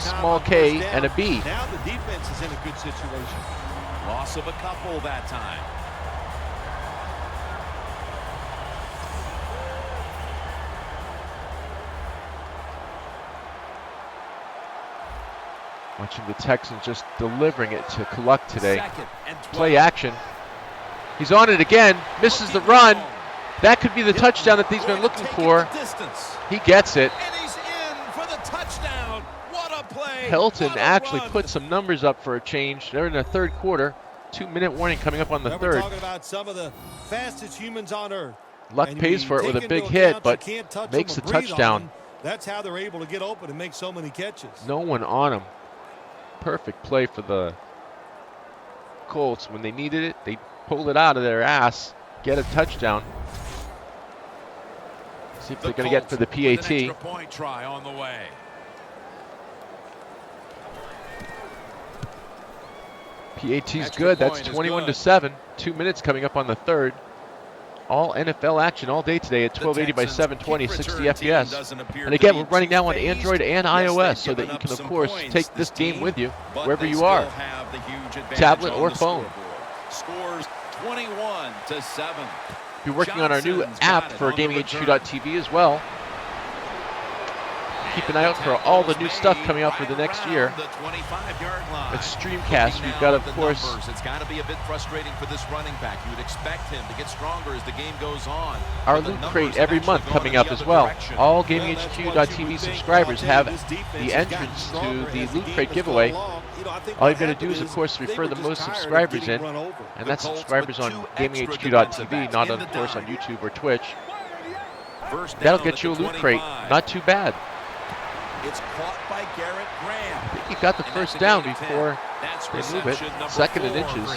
small k, and a B.
Now the defense is in a good situation.
Loss of a couple that time.
Watching the Texans just delivering it to Luck today. Play action. He's on it again. Misses the run. That could be the touchdown that he's been looking for. He gets it.
And he's in for the touchdown. What a play.
Hilton actually put some numbers up for a change. They're in the 3rd quarter. 2-minute warning coming up on the 3rd.
We're talking about some of the fastest humans on earth.
Luck pays for it with a big hit, but makes a touchdown.
That's how they're able to get open and make so many catches.
No one on him. Perfect play for the Colts. When they needed it, they pulled it out of their ass. Get a touchdown. See if they're going to get for the PAT.
Extra point try on the way.
PAT's good. That's 21-7. 2 minutes coming up on the 3rd. All NFL action all day today at 1280 by 720, 60 FPS. And again, we're running now on Android and iOS so that you can, of course, take this game with you wherever you are. Tablet or phone.
Scores 21-7.
Be working on our new app for GamingHQ.TV as well. Keep an eye out for all the new stuff coming out for the next year. It's Streamcast. We've got, of course,
it's got to be a bit frustrating for this running back. You would expect him to get stronger as the game goes on.
Our Loot Crate every month coming up as well. All GamingHQ.TV subscribers have the entrance to the Loot Crate giveaway. All you've got to do is, of course, refer the most subscribers in, and that's subscribers on GamingHQ.TV, not, of course, on YouTube or Twitch. That'll get you a Loot Crate. Not too bad.
It's caught by Garrett Graham.
I think he got the first down before they move it. 2nd and inches.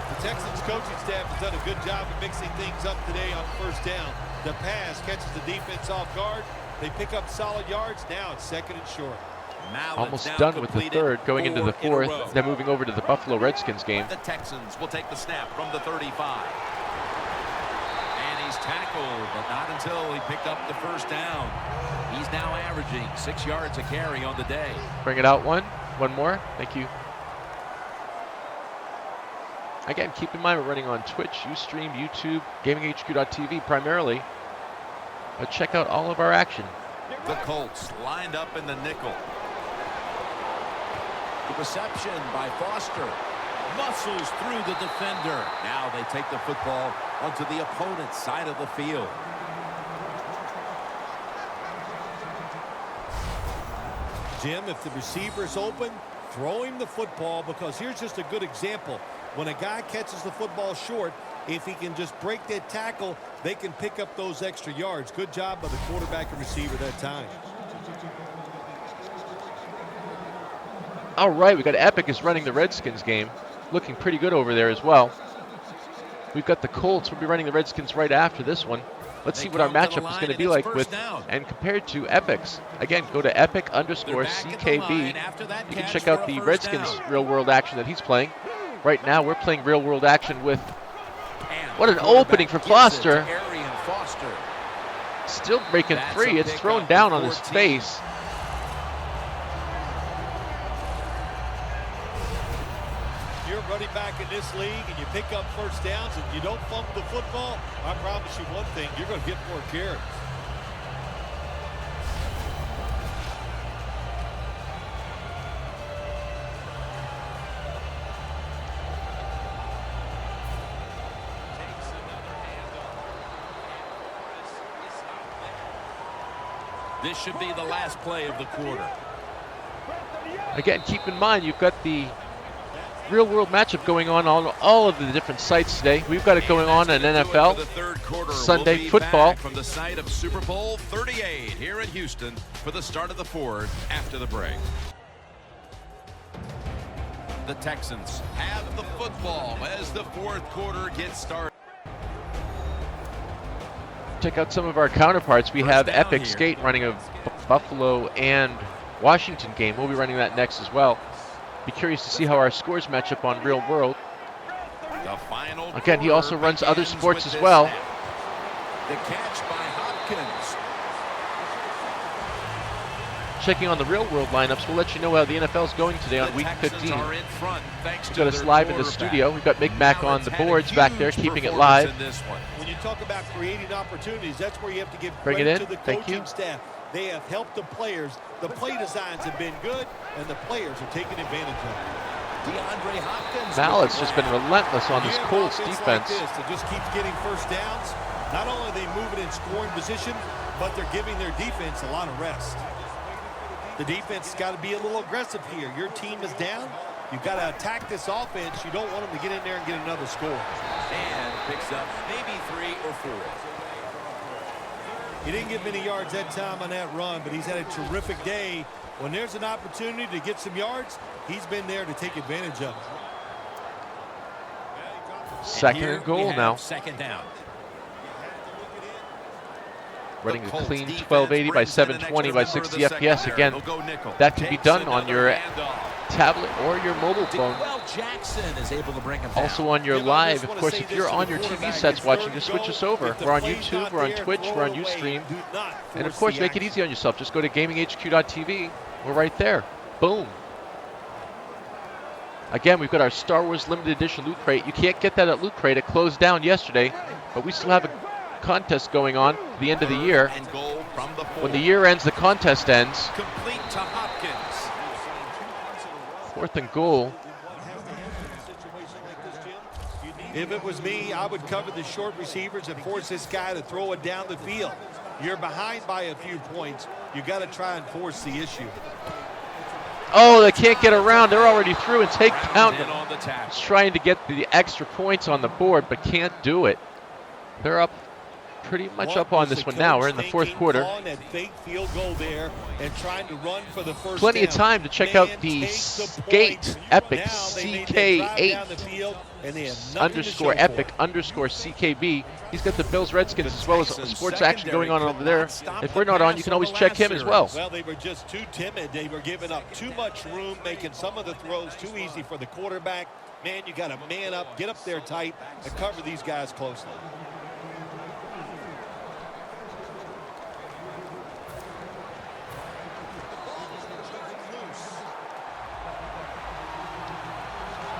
The Texans coaching staff has done a good job of mixing things up today on first down. The pass catches the defense off guard. They pick up solid yards. Now it's 2nd and short.
Almost done with the third, going into the fourth. Then moving over to the Buffalo Redskins game.
The Texans will take the snap from the 35. And he's tackled, but not until he picked up the first down. He's now averaging 6 yards a carry on the day.
Bring it out one more. Thank you. Again, keep in mind we're running on Twitch, Ustream, YouTube, GamingHQ.TV primarily. But check out all of our action.
The Colts lined up in the nickel. The reception by Foster. Muscles through the defender. Now they take the football onto the opponent's side of the field.
Jim, if the receiver's open, throw him the football, because here's just a good example. When a guy catches the football short, if he can just break that tackle, they can pick up those extra yards. Good job by the quarterback and receiver that time.
All right, we got Epic is running the Redskins game. Looking pretty good over there as well. We've got the Colts. We'll be running the Redskins right after this one. Let's see what our matchup is going to be like with and compared to Epic's. Again, go to epic_CKB. You can check out the Redskins real-world action that he's playing. Right now, we're playing real-world action with... What an opening for Foster. Still breaking free. It's thrown down on his face.
You're running back in this league and you pick up first downs and you don't fumble the football, I promise you one thing, you're going to get more carries.
This should be the last play of the quarter.
Again, keep in mind, you've got the real-world matchup going on all of the different sites today. We've got it going on in NFL, Sunday football.
From the site of Super Bowl 38 here in Houston for the start of the fourth after the break. The Texans have the football as the fourth quarter gets started.
Check out some of our counterparts. We have Epic
here.
Skate running a Buffalo and Washington game. We'll be running that next as well. Be curious to see how our scores match up on Real World.
The final
Again, he also runs other
begins
sports
with
as
this
well.
snap. The catch by Hopkins.
Checking on the Real World lineups, we'll let you know how the NFL is going today on
The
Week
Texans
15.
are in front thanks
We've
to
got us
their
live in the
quarterback.
studio. We've got Mick Mac on the
Had a
boards back there,
huge
keeping it
performance
live.
in this one.
When you talk about creating opportunities, that's where you have to give
Bring it
credit
in.
to the
Thank you.
coaching staff. They have helped the players. The play designs have been good, and the players are taking advantage of it.
DeAndre Hopkins.
Mallett's just been relentless on this
You have
Colts
offense
defense.
like this that just keeps getting first downs. Not only are they moving in scoring position, but they're giving their defense a lot of rest. The defense has got to be a little aggressive here. Your team is down. You've got to attack this offense. You don't want them to get in there and get another score.
And picks up maybe 3 or 4.
He didn't get many yards that time on that run, but he's had a terrific day. When there's an opportunity to get some yards, he's been there to take advantage of it.
Second and goal now.
Second down.
Running a
The Colts
clean
defense
1280 by
brings in an
720
extra
by
member of
60
the
FPS.
secondary.
Again,
They'll go nickel.
that can be
Takes
done on
another
your
handoff.
tablet or your mobile phone.
Well, Jackson is able to bring him down.
Also on your
Jim, I just
live. Of
wanna
course,
say
if
this
you're
to
on
the
your TV
quarterback.
sets
It's
watching,
third
just
and
switch us
goal.
over.
If the
We're on
play's
YouTube,
not
we're on
there,
Twitch,
throw
we're on
away.
Ustream.
Do not
And of
force
course,
the
make it
action.
easy on yourself. Just go to GamingHQ.TV. We're right there. Boom. Again, we've got our Star Wars limited edition Loot Crate. You can't get that at Loot Crate. It closed down yesterday, but we still have a contest going on at the end of the year.
And goal from the 4.
When the year ends, the contest ends.
Complete to Hopkins.
4th and goal.
If it was me, I would cover the short receivers and force this guy to throw it down the field. You're behind by a few points. You got to try and force the issue.
Oh, they can't get around. They're already through and take down.
In on the tackle.
Trying to get the extra points on the board, but can't do it. They're up pretty much up on this one now. We're in the fourth quarter.
That fake field goal there and trying to run for the first
Plenty of
down.
time to check out the skate epic CK8 underscore epic underscore CKB. He's got the Bills Redskins as well as sports action going on over there. If we're not on, you can always check him as well.
Well, they were just too timid. They were giving up too much room, making some of the throws too easy for the quarterback. Man, you got to man up, get up there tight, and cover these guys closely.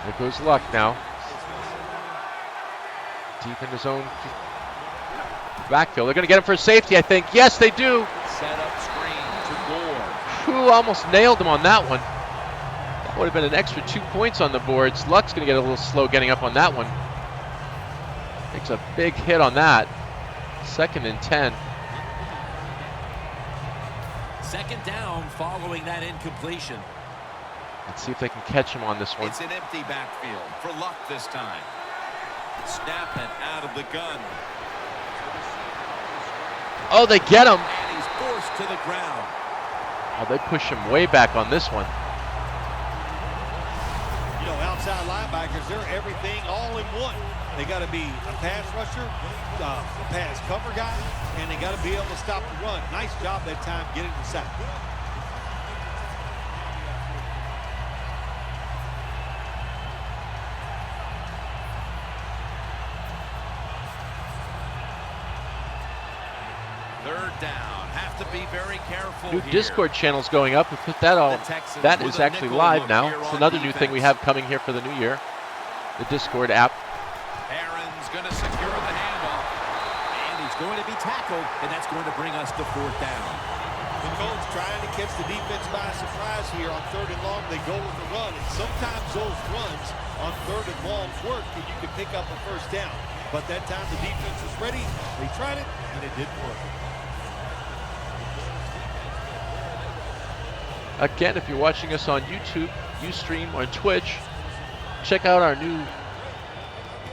There goes Luck now. Deep in his own backfield. They're going to get him for safety, I think. Yes, they do.
Set up screen to Gore.
Whew, almost nailed him on that one. That would have been an extra 2 points on the boards. Luck's going to get a little slow getting up on that one. Takes a big hit on that. 2nd and 10.
Second down following that incompletion.
Let's see if they can catch him on this one.
It's an empty backfield for Luck this time. Snapping out of the gun.
Oh, they get him.
And he's forced to the ground.
Oh, they push him way back on this one.
You know, outside linebackers, they're everything all in one. They got to be a pass rusher, a pass cover guy, and they got to be able to stop the run. Nice job that time getting the sack.
Third down. Have to be very careful.
New
here.
Discord channel's going up. We put that all. That is actually live now. It's another new thing we have coming here for the new year. The Discord app.
Aaron's going to secure the handoff. And he's going to be tackled, and that's going to bring us to fourth down.
The Colts trying to catch the defense by surprise here on 3rd and long. They go with the run, and sometimes those runs on 3rd and long work, and you can pick up a first down. But that time the defense was ready. They tried it, and it didn't work.
Again, if you're watching us on YouTube, Ustream, or Twitch, check out our new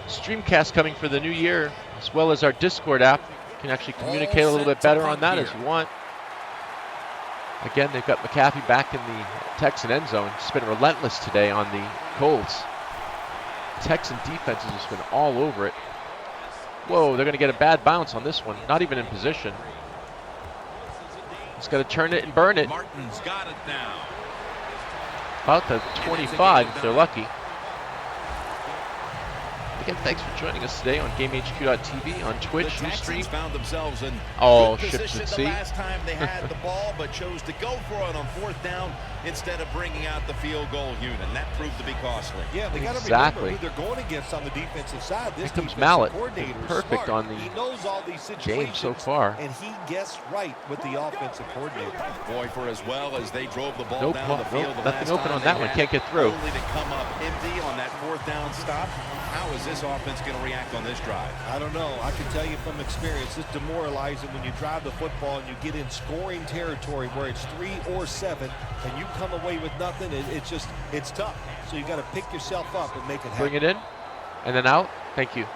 streamcast coming for the new year, as well as our Discord app. You can actually communicate a little bit better on that as you want. Again, they've got McAfee back in the Texan end zone. It's been relentless today on the Colts. Texan defense has just been all over it. Whoa, they're going to get a bad bounce on this one. Not even in position. He's got to turn it and burn it.
Martin's got it now.
About the 25 if they're lucky. Again, thanks for joining us today on GamingHQ.TV, on Twitch,
The Texans
Ustream.
found themselves in
All
good
ships
position
at
the
sea.
last time they had the ball, but chose to go for it on 4th down instead of bringing out the field goal unit, and that proved to be costly.
Yeah, they got to
Exactly.
remember who they're going against on the defensive side. This
Here comes
defensive
Mallet.
coordinator is
Perfect
smart.
on the
He knows all these
game
situations,
so far.
and he guessed right with the offensive coordinator.
Boy, for as well as they drove the ball
Nope,
down the field, the
nothing
last
open
time
on that
they
one.
had
Can't get through.
Only to come up empty on that 4th down stop. How is this offense going to react on this drive?
I don't know. I can tell you from experience, it's demoralizing when you drive the football and you get in scoring territory where it's 3 or 7, and you come away with nothing. It's tough. So you got to pick yourself up and make it happen.
Bring it in, and then out. Thank you.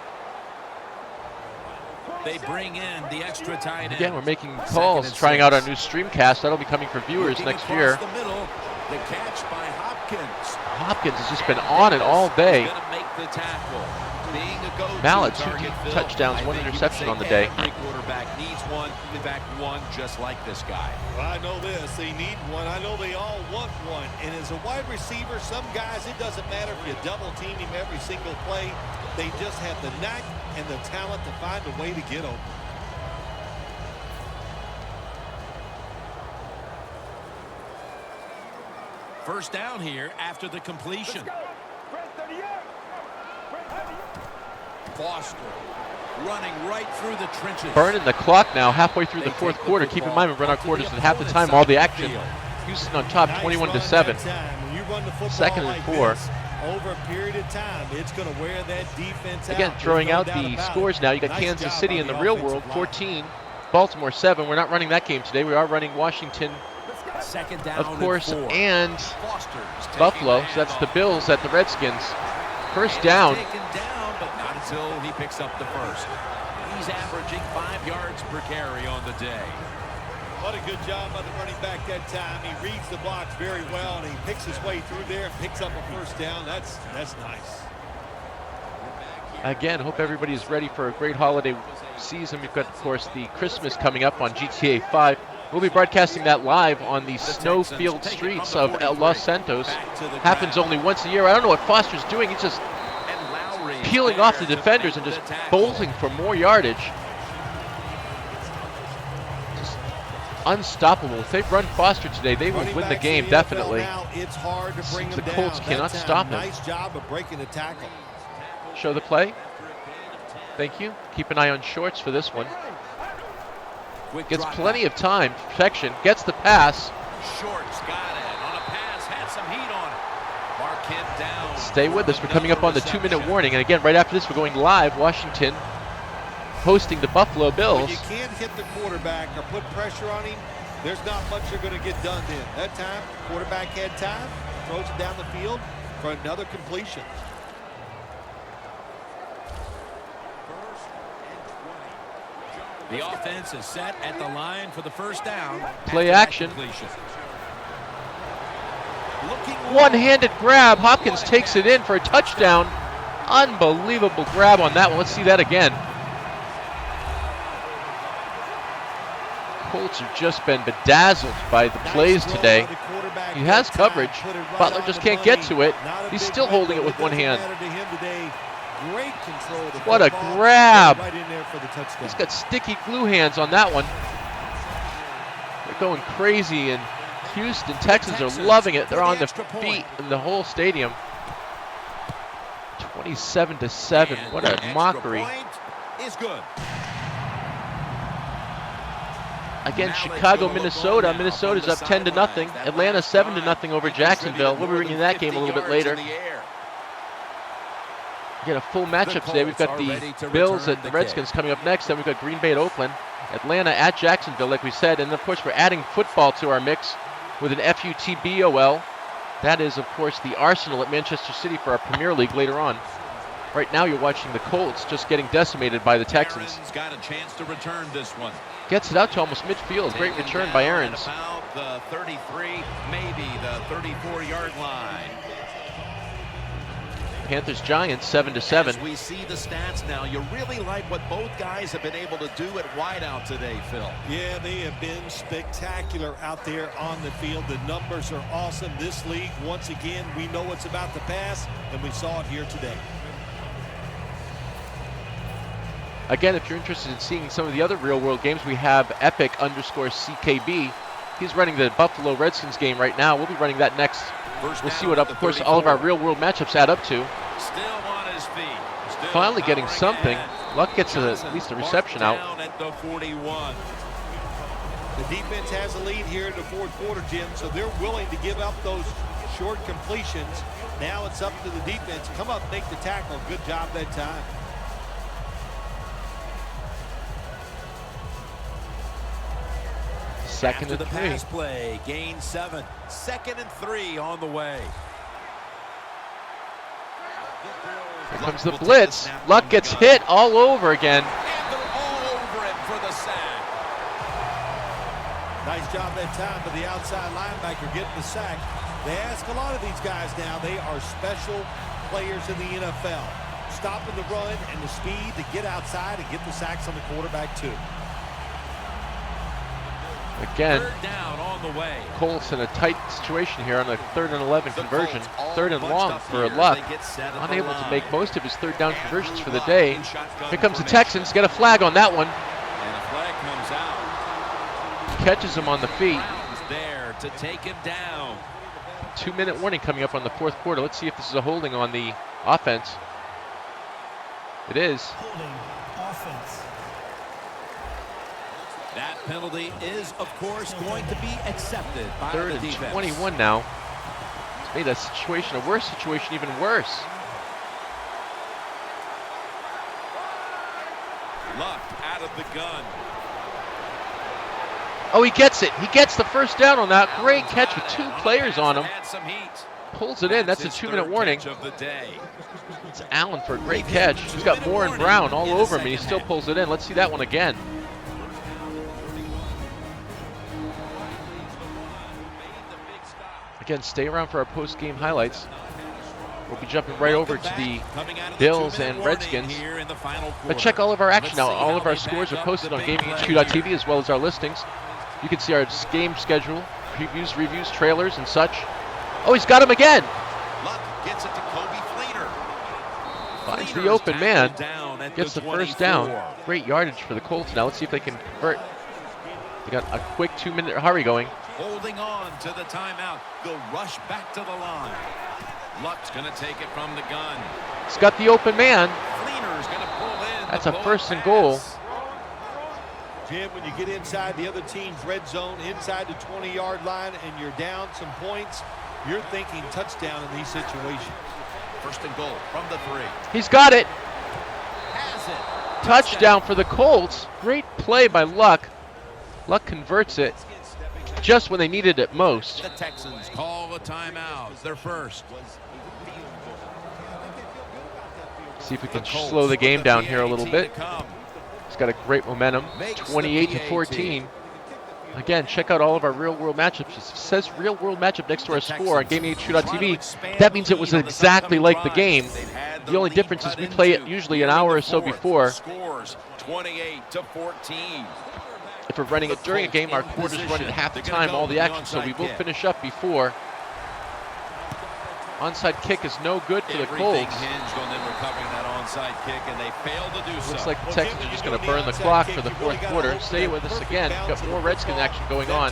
They bring in the extra tight end.
Again, we're making
Second
calls,
and
trying
6.
out our new streamcast. That'll be coming for viewers
Looking
next
across
year.
The middle, the catch by Hopkins.
Hopkins has just been on it all day.
He's gonna make the tackle. Being a go-to
Mallet, 2
target fill,
touchdowns,
I
1
think you
interception
could
on the
say
day.
Every quarterback needs one. In fact, one just like this guy.
Well, I know this. They need one. I know they all want one. And as a wide receiver, some guys, it doesn't matter if you double team him every single play. They just have the knack and the talent to find a way to get open.
First down here after the completion. Foster running right through the trenches.
Burning the clock now, halfway through the 4th quarter. Keep in mind, we run our quarters at half the time, all the action. Houston on top, 21-7.
When you run the football
2nd and
like
4.
this, over a period of time, it's going to wear that defense
Again,
out.
throwing
There's no
out
doubt
the
about
scores
it.
now. You got
Nice
Kansas
job
City
by
in the
the
real
offensive
world,
line.
14. Baltimore 7. We're not running that game today. We are running Washington,
Second down
of course,
and 4.
and
Foster's taking
Buffalo.
the
So that's the
handoff.
Bills at the Redskins. First
And
down.
he's taken down, but not until he picks up the first. He's averaging 5 yards per carry on the day.
What a good job by the running back that time. He reads the blocks very well, and he picks his way through there and picks up a first down. That's nice.
Again, hope everybody is ready for a great holiday season. We've got, of course, the Christmas coming up on GTA 5. We'll be broadcasting that live on the snow-filled streets of Los Santos. Happens only once a year. I don't know what Foster's doing. He's just peeling off the defenders and just bolting for more yardage. Unstoppable. If they run Foster today, they will win the game, definitely.
It's hard to bring
The Colts cannot stop him.
Nice job of breaking the tackle.
Show the play. Thank you. Keep an eye on shorts for this one. Gets plenty of time. Protection. Gets the pass.
Shorts got it on a pass. Had some heat on it. Mark him down.
Stay with us. We're coming up on the 2-minute warning. And again, right after this, we're going live. Washington hosting the Buffalo Bills.
When you can't hit the quarterback or put pressure on him, there's not much you're going to get done then. That time, quarterback had time, throws it down the field for another completion.
The offense is set at the line for the first down.
Play action. One-handed grab. Hopkins takes it in for a touchdown. Unbelievable grab on that one. Let's see that again. Colts have just been bedazzled by the plays today. He has coverage. Butler just can't get to it. He's still holding it with one hand. What a grab. He's got sticky glue hands on that one. They're going crazy, and Houston Texans are loving it. They're on the feet in the whole stadium. 27-7. What a mockery.
Is good.
Again, Chicago, Minnesota. Minnesota's up 10-0. Atlanta 7-0 over Jacksonville. We'll be bringing that game a little bit later. Get a full matchup today. We've got the Bills and the Redskins coming up next. Then we've got Green Bay at Oakland, Atlanta at Jacksonville, like we said. And of course, we're adding football to our mix with an FUTBOL. That is, of course, the Arsenal at Manchester City for our Premier League later on. Right now, you're watching the Colts just getting decimated by the Texans.
Aaron's got a chance to return this one.
Gets it out to almost midfield. Great return by Aaron's.
About the 33, maybe the 34-yard line.
Panthers-Giants 7-7.
As we see the stats now, you really like what both guys have been able to do at wideout today, Phil.
Yeah, they have been spectacular out there on the field. The numbers are awesome. This league, once again, we know it's about the pass, and we saw it here today.
Again, if you're interested in seeing some of the other real-world games, we have Epic_CKB. He's running the Buffalo Redskins game right now. We'll be running that next. We'll see what, of course, all of our real-world matchups add up to.
Still on his feet. Still
finally getting something. Luck gets at least a reception out.
At the 41.
The defense has a lead here in the fourth quarter, Jim, so they're willing to give up those short completions. Now it's up to the defense. Come up, make the tackle. Good job that time.
Second and 3.
Pass play, gain 7. 2nd and 3 on the way.
Here comes the blitz. Luck gets hit all over again.
And they're all over him for the sack.
Nice job that time by the outside linebacker getting the sack. They ask a lot of these guys now. They are special players in the NFL. Stopping the run and the speed to get outside and get the sacks on the quarterback too.
Again,
Third down on the way.
Colts in a tight situation here on a 3rd and 11 conversion. 3rd and long for Luck. Unable to make most of his third down conversions for the day. Here comes the Texans. Get a flag on that one.
And a flag comes out.
Catches him on the feet.
He's there to take him down.
2-minute warning coming up on the fourth quarter. Let's see if this is a holding on the offense. It is.
Holding offense.
That penalty is, of course, going to be accepted by the
3rd and
defense.
21 now. It's made a worse situation even worse.
Luck out of the gun.
Oh, he gets it. He gets the first down on that. Great catch with 2 players on him.
Had some heat.
Pulls it in. That's a 2-minute warning.
Of the day.
It's Allen for a great catch. He's got Moore and Brown all over him, and he still pulls it in. Let's see that one again. Again, stay around for our post-game highlights. We'll be jumping right over to the Bills and Redskins. But check all of our action out. All of our scores are posted on GamingHQ.TV as well as our listings. You can see our game schedule, previews, reviews, trailers, and such. Oh, he's got him again.
Luck gets it to Kobe Fleener.
Finds the open man. Gets the first down. Great yardage for the Colts. Now let's see if they can convert. They got a quick 2-minute hurry going.
Holding on to the timeout. They'll rush back to the line. Luck's going to take it from the gun.
He's got the open man.
Fleener's going to pull in.
That's a first and goal.
Jim, when you get inside the other team's red zone, inside the 20-yard line, and you're down some points, you're thinking touchdown in these situations.
First and goal from the 3.
He's got it.
Has it.
Touchdown for the Colts. Great play by Luck. Luck converts it just when they needed it most.
The Texans call a timeout. Their first.
See if we can slow the game down here a little bit. He's got a great momentum. 28-14. Again, check out all of our real-world matchups. It says real-world matchup next to our score on GamingHQ.TV. That means it was exactly like the game. The only difference is we play it usually an hour or so before.
Scores 28-14.
If we're running it during a game, our quarters run at half the time, all the action, so we will finish up before. Onside kick is no good for the Colts.
Hinged on them recovering that onside kick, and they failed to do so.
Looks like the Texans are just going to burn the clock for the fourth quarter. Stay with us again. We've got more Redskin action going on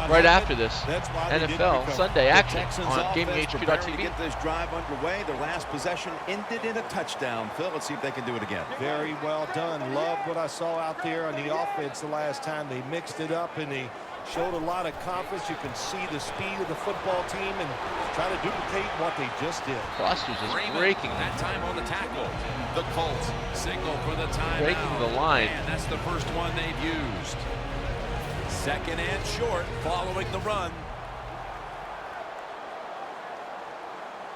right after this. NFL Sunday action on GamingHQ.TV.
Get this drive underway. Their last possession ended in a touchdown. Phil, let's see if they can do it again.
Very well done. Love what I saw out there on the offense the last time. They mixed it up and they showed a lot of confidence. You can see the speed of the football team and try to duplicate what they just did.
Foster's is breaking
that time on the tackle. The Colts signal for the timeout.
Breaking the line.
And that's the first one they've used. Second and short following the run.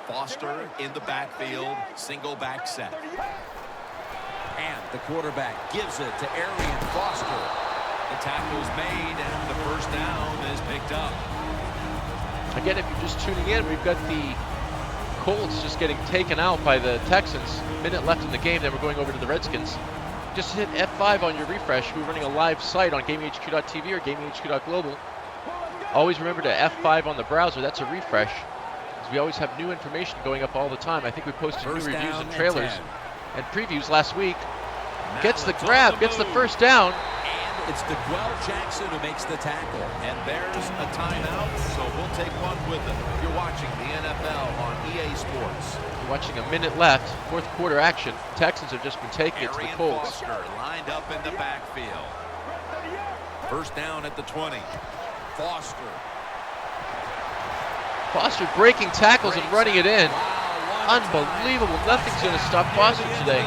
Foster in the backfield, single back set. And the quarterback gives it to Arian Foster. The tackle's made, and the first down is picked up.
Again, if you're just tuning in, we've got the Colts just getting taken out by the Texans. Minute left in the game, then we're going over to the Redskins. Just hit F5 on your refresh. We're running a live site on GamingHQ.TV or GamingHQ.global. Always remember to F5 on the browser. That's a refresh. Because we always have new information going up all the time. I think we posted new reviews and trailers and previews last week. Gets the grab, gets the first down.
It's DeQuell Jackson who makes the tackle. And there's a timeout, so we'll take one with them. You're watching the NFL on EA Sports.
You're watching a minute left, fourth quarter action. Texans have just been taking it to the Colts.
Foster lined up in the backfield. First down at the 20. Foster
breaking tackles and running it in. Unbelievable. Nothing's going to stop Foster today.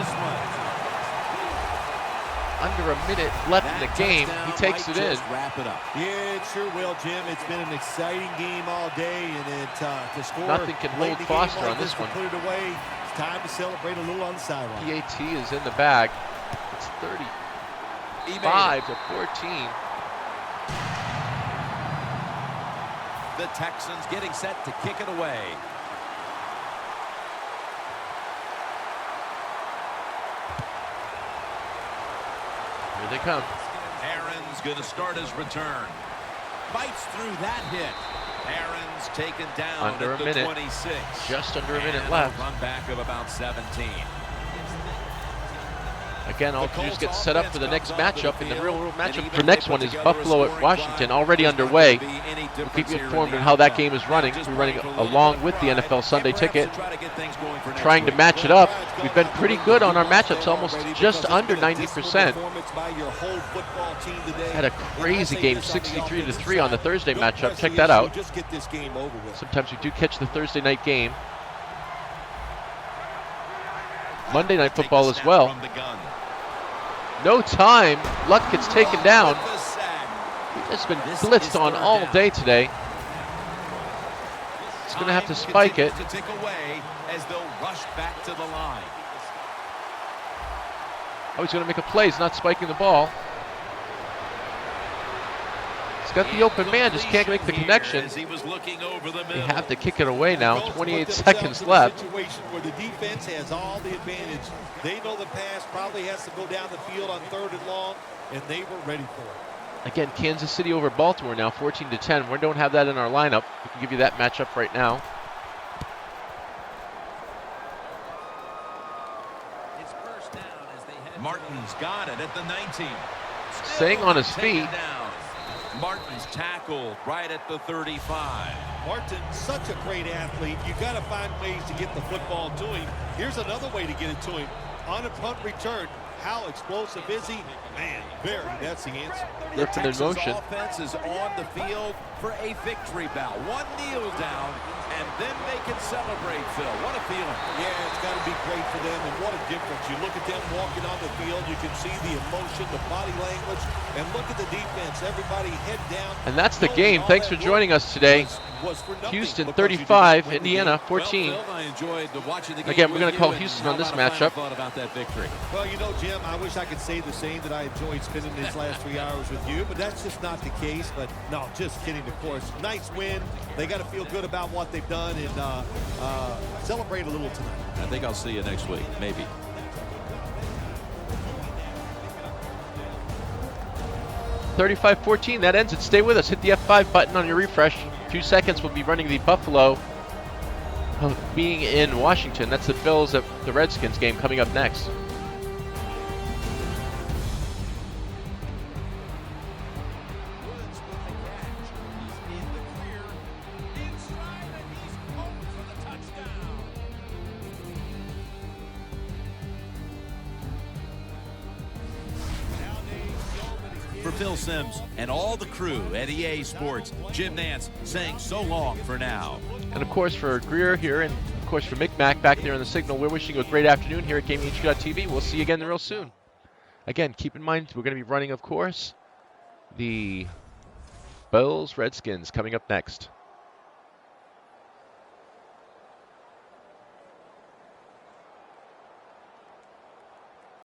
Under a minute left in the game, he takes it in.
Wrap it up.
Yeah, it sure will, Jim. It's been an exciting game all day, and to score.
Nothing can hold Foster on this one.
Put it away. It's time to celebrate a little on the sideline.
PAT is in the bag. It's 35 to 14.
The Texans getting set to kick it away.
Here they come.
Aaron's going to start his return. Bites through that hit. Aaron's taken down
under
at
a
the
minute.
26.
Just under a minute
and
left.
A run back of about 17.
Again, all just get set up for the next matchup, and the real-world matchup for the next one is Buffalo at Washington, already underway. We'll keep you informed on how that game is running. We're running along with the NFL Sunday Ticket, trying to match it up. We've been pretty good on our matchups, almost just under 90%. Had a crazy game, 63-3 on the Thursday matchup. Check that out. Sometimes we do catch the Thursday night game. Monday Night Football as well. No time. Luck gets taken down. He's just been blitzed on all day today. He's going to have to spike it.
To tick away as they'll rush back to the line.
Oh, he's going to make a play. He's not spiking the ball. He's got the open man, just can't make the connection.
He was looking over the middle.
They have to kick it away now. 28 seconds left.
Situation where the defense has all the advantage. They know the pass probably has to go down the field on 3rd and long, and they were ready for it.
Again, Kansas City over Baltimore now, 14-10. We don't have that in our lineup. We can give you that matchup right now.
It's first down as they head. Martin's got it at the 19.
Staying on his feet.
Martin's tackled right at the 35.
Martin's such a great athlete. You got to find ways to get the football to him. Here's another way to get it to him. On a punt return, how explosive is he? Man, very. That's the answer.
The
Griffin in
Texans
motion.
offense is on the field for a victory bow. One kneel down, and then they can celebrate, Phil. What a feeling.
Yeah, it's got to be great for them, and what a difference. You look at them walking on the field, you can see the emotion, the body language, and look at the defense. Everybody head down.
And that's the game. Thanks for joining us today. Houston 35, Indiana 14.
Well, Phil, I enjoyed watching the game.
Again, we're going to call
and
Houston
how
on this
about a final
matchup.
thought about that victory?
Well, you know, Jim, I wish I could say the same, that I enjoyed spending these last 3 hours with you, but that's just not the case. But no, just kidding, of course. Nice win. They got to feel good about what they've done and celebrate a little tonight.
I think I'll see you next week, maybe.
$35-14, that ends it. Stay with us. Hit the F5 button on your refresh. In a few seconds, we'll be running the Buffalo being in Washington. That's the Bills at the Redskins game coming up next.
For Phil Simms and all the crew at EA Sports, Jim Nance saying so long for now.
And of course for Greer here, and of course for Mick Mac back there in the signal, we're wishing you a great afternoon here at GamingHQTV. We'll see you again real soon. Again, keep in mind we're going to be running, of course, the Bills Redskins coming up next.